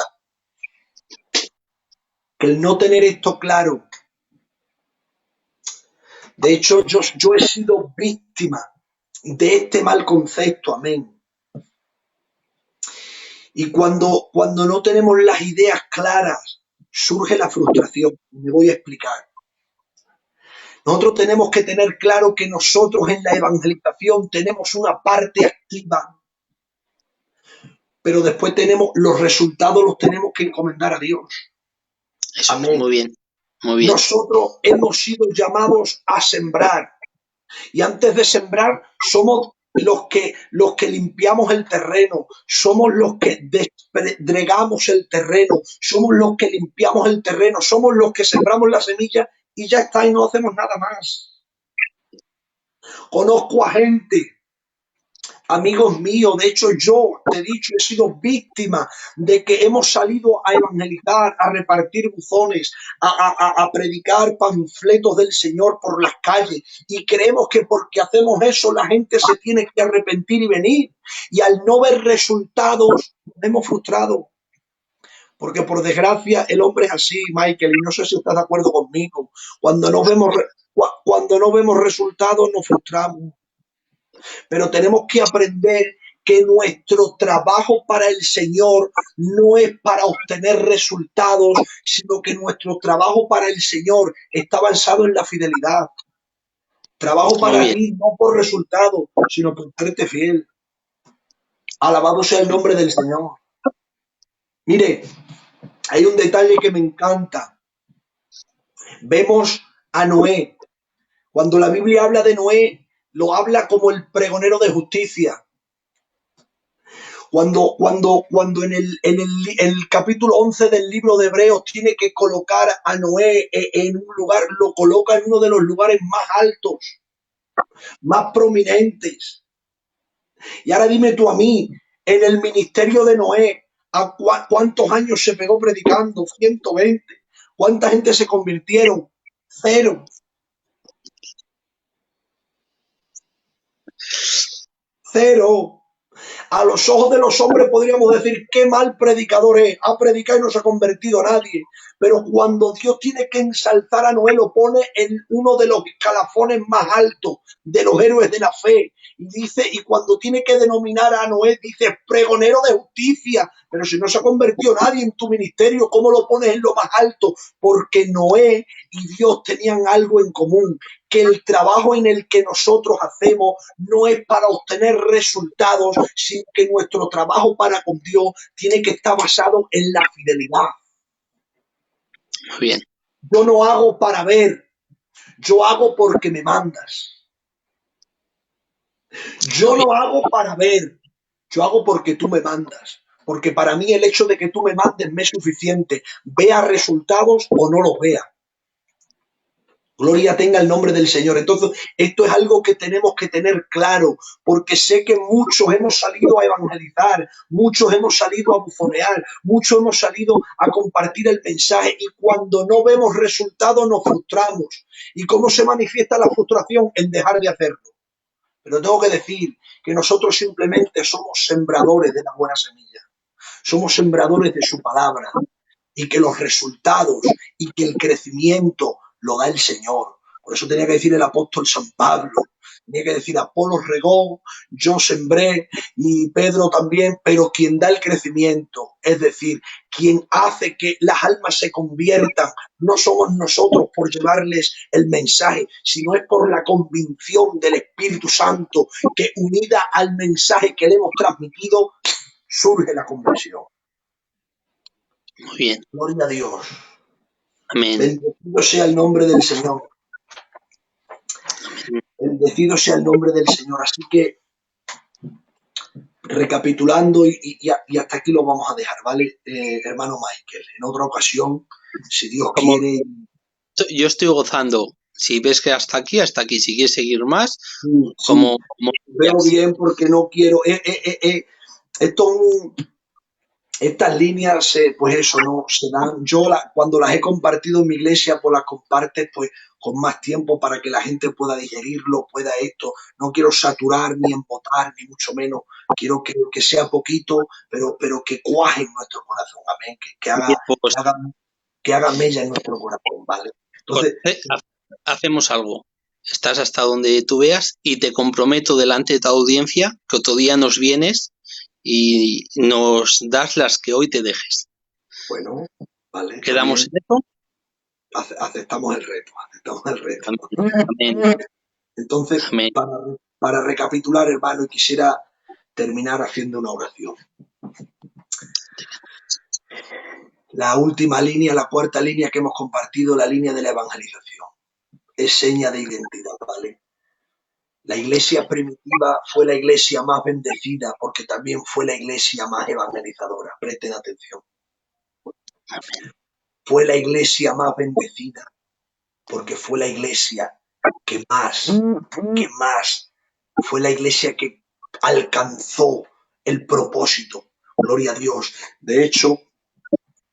Que el no tener esto claro, de hecho yo he sido víctima de este mal concepto, amén. Y cuando no tenemos las ideas claras, surge la frustración. Me voy a explicar. Nosotros tenemos que tener claro que nosotros en la evangelización tenemos una parte activa, pero después tenemos los resultados, los tenemos que encomendar a Dios. Eso, amén. Muy bien, muy bien. Nosotros hemos sido llamados a sembrar. Y antes de sembrar, somos los que limpiamos el terreno, somos los que dregamos el terreno, somos los que limpiamos el terreno, somos los que sembramos la semilla y ya está, y no hacemos nada más. Conozco a gente, amigos míos, de hecho yo, te he dicho, he sido víctima de que hemos salido a evangelizar, a repartir buzones, a predicar panfletos del Señor por las calles y creemos que porque hacemos eso la gente se tiene que arrepentir y venir, y al no ver resultados nos hemos frustrado. Porque por desgracia el hombre es así, Michael, y no sé si estás de acuerdo conmigo. Cuando no vemos resultados nos frustramos. Pero tenemos que aprender que nuestro trabajo para el Señor no es para obtener resultados, sino que nuestro trabajo para el Señor está basado en la fidelidad. Trabajo para ti no por resultados, sino por serte fiel. Alabado sea el nombre del Señor. Mire, hay un detalle que me encanta. Vemos a Noé. Cuando la Biblia habla de Noé, lo habla como el pregonero de justicia. Cuando en el capítulo 11 del libro de Hebreos tiene que colocar a Noé en un lugar, lo coloca en uno de los lugares más altos, más prominentes. Y ahora dime tú a mí, en el ministerio de Noé, ¿a cuántos años se pegó predicando? 120. ¿Cuánta gente se convirtieron? 0. 0. A los ojos de los hombres podríamos decir qué mal predicador es, ha predicado y no se ha convertido a nadie. Pero cuando Dios tiene que ensalzar a Noé, lo pone en uno de los escalafones más altos de los héroes de la fe. Y dice, y cuando tiene que denominar a Noé, dice pregonero de justicia. Pero si no se ha convertido nadie en tu ministerio, ¿cómo lo pones en lo más alto? Porque Noé y Dios tenían algo en común, que el trabajo en el que nosotros hacemos no es para obtener resultados, sino que nuestro trabajo para con Dios tiene que estar basado en la fidelidad. Muy bien. Yo no hago para ver, yo hago porque me mandas. Yo no hago para ver, yo hago porque tú me mandas. Porque para mí el hecho de que tú me mandes me es suficiente, vea resultados o no los vea. Gloria tenga el nombre del Señor. Entonces, esto es algo que tenemos que tener claro, porque sé que muchos hemos salido a evangelizar, muchos hemos salido a bufonear, muchos hemos salido a compartir el mensaje y cuando no vemos resultados nos frustramos. ¿Y cómo se manifiesta la frustración? En dejar de hacerlo. Pero tengo que decir que nosotros simplemente somos sembradores de la buena semilla. Somos sembradores de su palabra y que los resultados y que el crecimiento lo da el Señor. Por eso tenía que decir el apóstol San Pablo, Tenía que decir Apolo regó, yo sembré y Pedro también, pero quien da el crecimiento, es decir, quien hace que las almas se conviertan, no somos nosotros por llevarles el mensaje, sino es por la convicción del Espíritu Santo que unida al mensaje que le hemos transmitido, surge la conversión. Muy bien. Gloria a Dios. Amén. Bendecido sea el nombre del Señor. Bendecido sea el nombre del Señor. Así que, recapitulando, y hasta aquí lo vamos a dejar, ¿vale? Hermano Michael, en otra ocasión, si Dios Como quiere. yo estoy gozando. Si ves que hasta aquí, hasta aquí. Si quieres seguir más, Sí, como veo veas. bien porque no quiero. Esto estas líneas, pues eso, no se dan. Cuando las he compartido en mi iglesia, pues las compartes pues con más tiempo para que la gente pueda digerirlo, pueda esto. No quiero saturar ni embotar, ni mucho menos. Quiero que sea poquito, pero que cuaje en nuestro corazón, amén. Pues, Que haga mella en nuestro corazón, ¿vale? Entonces, hacemos algo. Estás hasta donde tú veas y te comprometo delante de tu audiencia que otro día nos vienes y nos das las que hoy te dejes. bueno, vale, está ¿Quedamos bien. en eso? Aceptamos el reto, aceptamos el reto. Amén. Entonces, Amén. para recapitular, hermano, quisiera terminar haciendo una oración. La última línea, la cuarta línea que hemos compartido, la línea de la evangelización, es seña de identidad, ¿vale? La iglesia primitiva fue la iglesia más bendecida porque también fue la iglesia más evangelizadora. Presten atención. Fue la iglesia más bendecida porque fue la iglesia que más, fue la iglesia que alcanzó el propósito. Gloria a Dios. De hecho,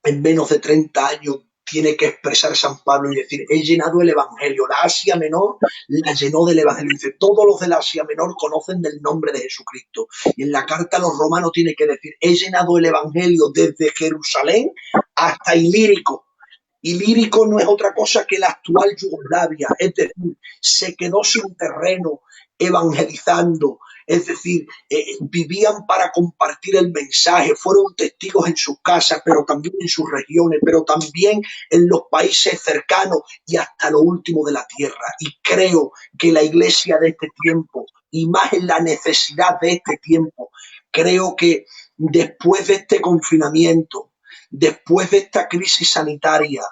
en menos de 30 años tiene que expresar San Pablo y decir, he llenado el Evangelio. La Asia Menor la llenó del Evangelio. Dice, todos los de la Asia Menor conocen del nombre de Jesucristo. Y en la carta a los romanos tiene que decir, he llenado el Evangelio desde Jerusalén hasta Ilírico. Ilírico no es otra cosa que la actual Yugoslavia, es decir, se quedó sin terreno evangelizando, es decir, vivían para compartir el mensaje, fueron testigos en sus casas, pero también en sus regiones, pero también en los países cercanos y hasta lo último de la tierra. Y creo que la iglesia de este tiempo, y más en la necesidad de este tiempo, creo que después de este confinamiento, después de esta crisis sanitaria,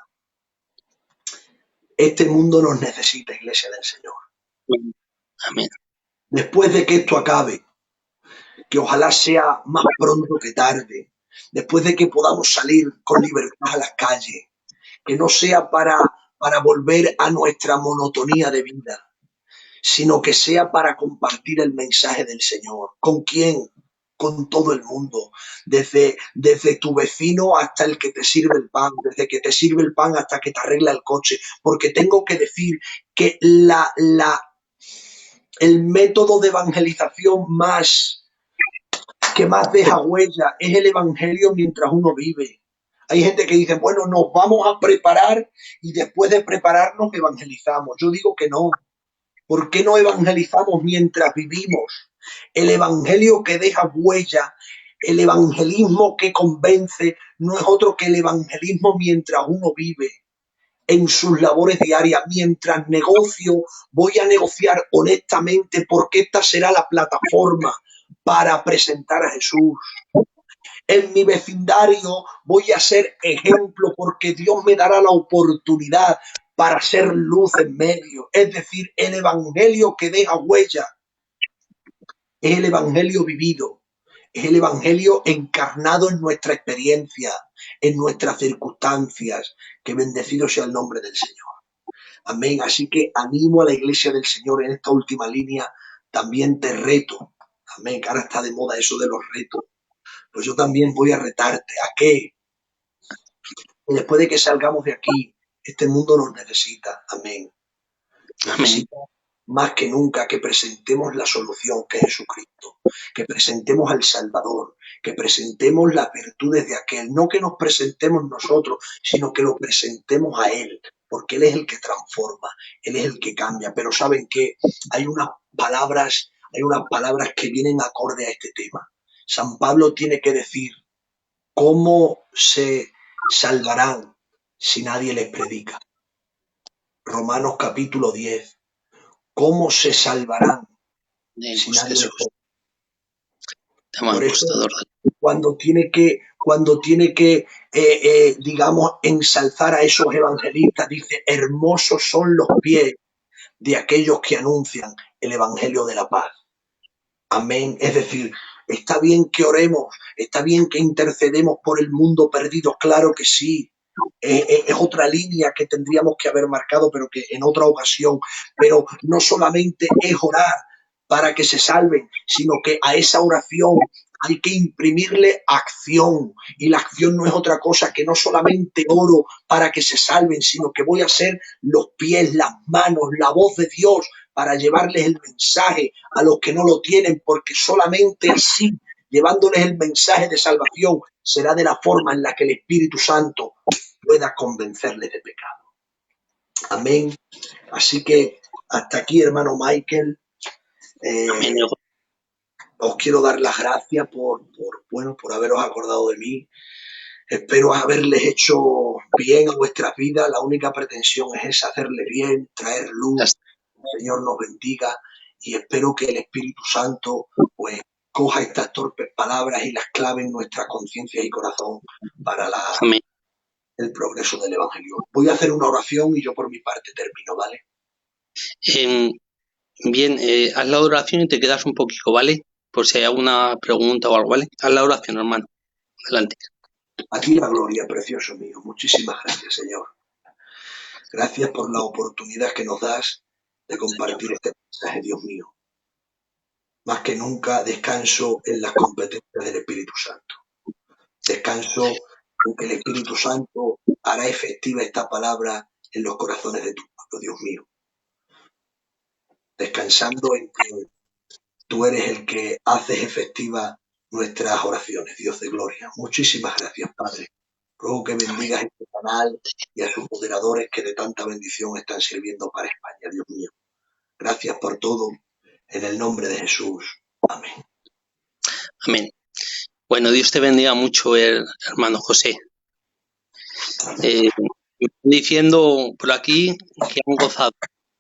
este mundo nos necesita, iglesia del Señor. Amén. Después de que esto acabe, que ojalá sea más pronto que tarde, después de que podamos salir con libertad a las calles, que no sea para volver a nuestra monotonía de vida, sino que sea para compartir el mensaje del Señor. ¿Con quién? Con todo el mundo, desde tu vecino hasta el que te sirve el pan, desde que te sirve el pan hasta que te arregla el coche, porque tengo que decir que el método de evangelización que más deja huella es el evangelio mientras uno vive. Hay gente que dice, bueno, nos vamos a preparar y después de prepararnos evangelizamos. Yo digo que no. ¿Por qué no evangelizamos mientras vivimos? El evangelio que deja huella, el evangelismo que convence, no es otro que el evangelismo mientras uno vive en sus labores diarias. Mientras negocio, voy a negociar honestamente porque esta será la plataforma para presentar a Jesús. En mi vecindario voy a ser ejemplo porque Dios me dará la oportunidad para ser luz en medio. Es decir, el evangelio que deja huella es el evangelio vivido, es el evangelio encarnado en nuestra experiencia, en nuestras circunstancias. Que bendecido sea el nombre del Señor. Amén. Así que animo a la iglesia del Señor en esta última línea. También te reto. Amén. Que ahora está de moda eso de los retos. Pues yo también voy a retarte. ¿A qué? Y después de que salgamos de aquí, este mundo nos necesita. Amén. Amén. Necesita más que nunca que presentemos la solución que es Jesucristo, que presentemos al Salvador, que presentemos las virtudes de aquel, no que nos presentemos nosotros, sino que lo presentemos a Él. porque Él es el que transforma, Él es el que cambia. Pero ¿saben qué? Hay unas palabras que vienen acorde a este tema. San Pablo tiene que decir, ¿cómo se salvarán si nadie les predica? Romanos capítulo 10. ¿Cómo se salvarán si Pues nadie les Jesús, predica? te amo, Por eso, apostador. cuando tiene que digamos, ensalzar a esos evangelistas, dice, hermosos son los pies de aquellos que anuncian el evangelio de la paz. Amén. Es decir, está bien que oremos, está bien que intercedemos por el mundo perdido, claro que sí. Es otra línea que tendríamos que haber marcado, pero que en otra ocasión. Pero no solamente es orar para que se salven, sino que a esa oración hay que imprimirle acción. Y la acción no es otra cosa que no solamente oro para que se salven, sino que voy a ser los pies, las manos, la voz de Dios para llevarles el mensaje a los que no lo tienen, porque solamente así, llevándoles el mensaje de salvación, será de la forma en la que el Espíritu Santo pueda convencerles de pecado. Amén. Así que hasta aquí, hermano Michael. Amén. Os quiero dar las gracias por haberos acordado de mí. Espero haberles hecho bien a vuestras vidas. La única pretensión es hacerle bien, traer luz. El Señor nos bendiga y espero que el Espíritu Santo pues coja estas torpes palabras y las clave en nuestra conciencia y corazón para Amén. el progreso del Evangelio. Voy a hacer una oración y yo por mi parte termino, ¿vale? Bien, haz la oración y te quedas un poquito, ¿vale? Por si hay alguna pregunta o algo, ¿vale? Haz la oración, hermano. Adelante. A ti la gloria, precioso mío. Muchísimas gracias, Señor. Gracias por la oportunidad que nos das de compartir este mensaje, Dios mío. Más que nunca descanso en las competencias del Espíritu Santo. Descanso en que el Espíritu Santo hará efectiva esta palabra en los corazones de tu pueblo, Dios mío. Descansando en que tú eres el que haces efectiva nuestras oraciones, Dios de gloria. Muchísimas gracias, Padre. Ruego que bendigas este canal y a sus moderadores que de tanta bendición están sirviendo para España, Dios mío. Gracias por todo, en el nombre de Jesús. Amén. Amén. Bueno, Dios te bendiga mucho, hermano José. Diciendo por aquí que han gozado,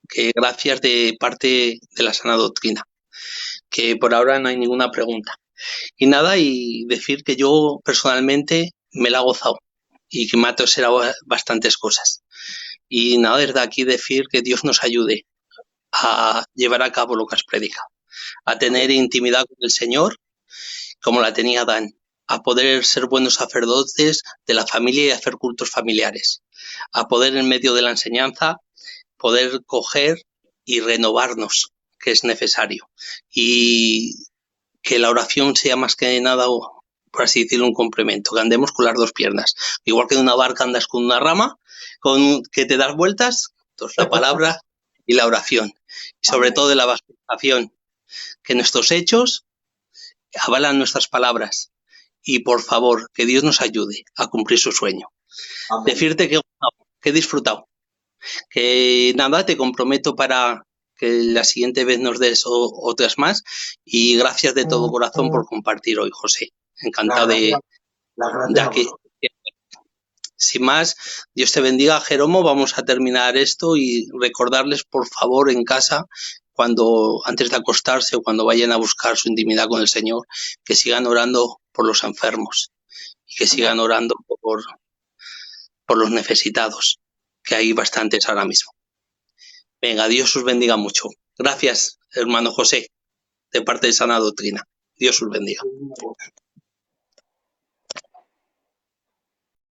que gracias de parte de la sana doctrina, que por ahora no hay ninguna pregunta. Y nada, y decir que yo personalmente me la he gozado y que me ha toserado bastantes cosas. Y nada, desde aquí decir que Dios nos ayude a llevar a cabo lo que has predicado, a tener intimidad con el Señor como la tenía Adán, a poder ser buenos sacerdotes de la familia y hacer cultos familiares, a poder en medio de la enseñanza poder coger y renovarnos, que es necesario, y que la oración sea más que nada, por así decirlo, un complemento, que andemos con las dos piernas, igual que en una barca andas con una rama, que te das vueltas, entonces la palabra y la oración, y sobre todo de la evangelización, que nuestros hechos avalan nuestras palabras, y por favor, que Dios nos ayude a cumplir su sueño. Amén. Decirte que he disfrutado, que nada, te comprometo para que la siguiente vez nos des otras más, y gracias de todo corazón por compartir hoy, José. Encantado de que, sin más, Dios te bendiga, Jeromo. Vamos a terminar esto y recordarles, por favor, en casa, antes de acostarse o cuando vayan a buscar su intimidad con el Señor, que sigan orando por los enfermos y que sigan orando por los necesitados, que hay bastantes ahora mismo. Venga, Dios os bendiga mucho. Gracias, hermano José, de parte de Sana Doctrina. Dios os bendiga.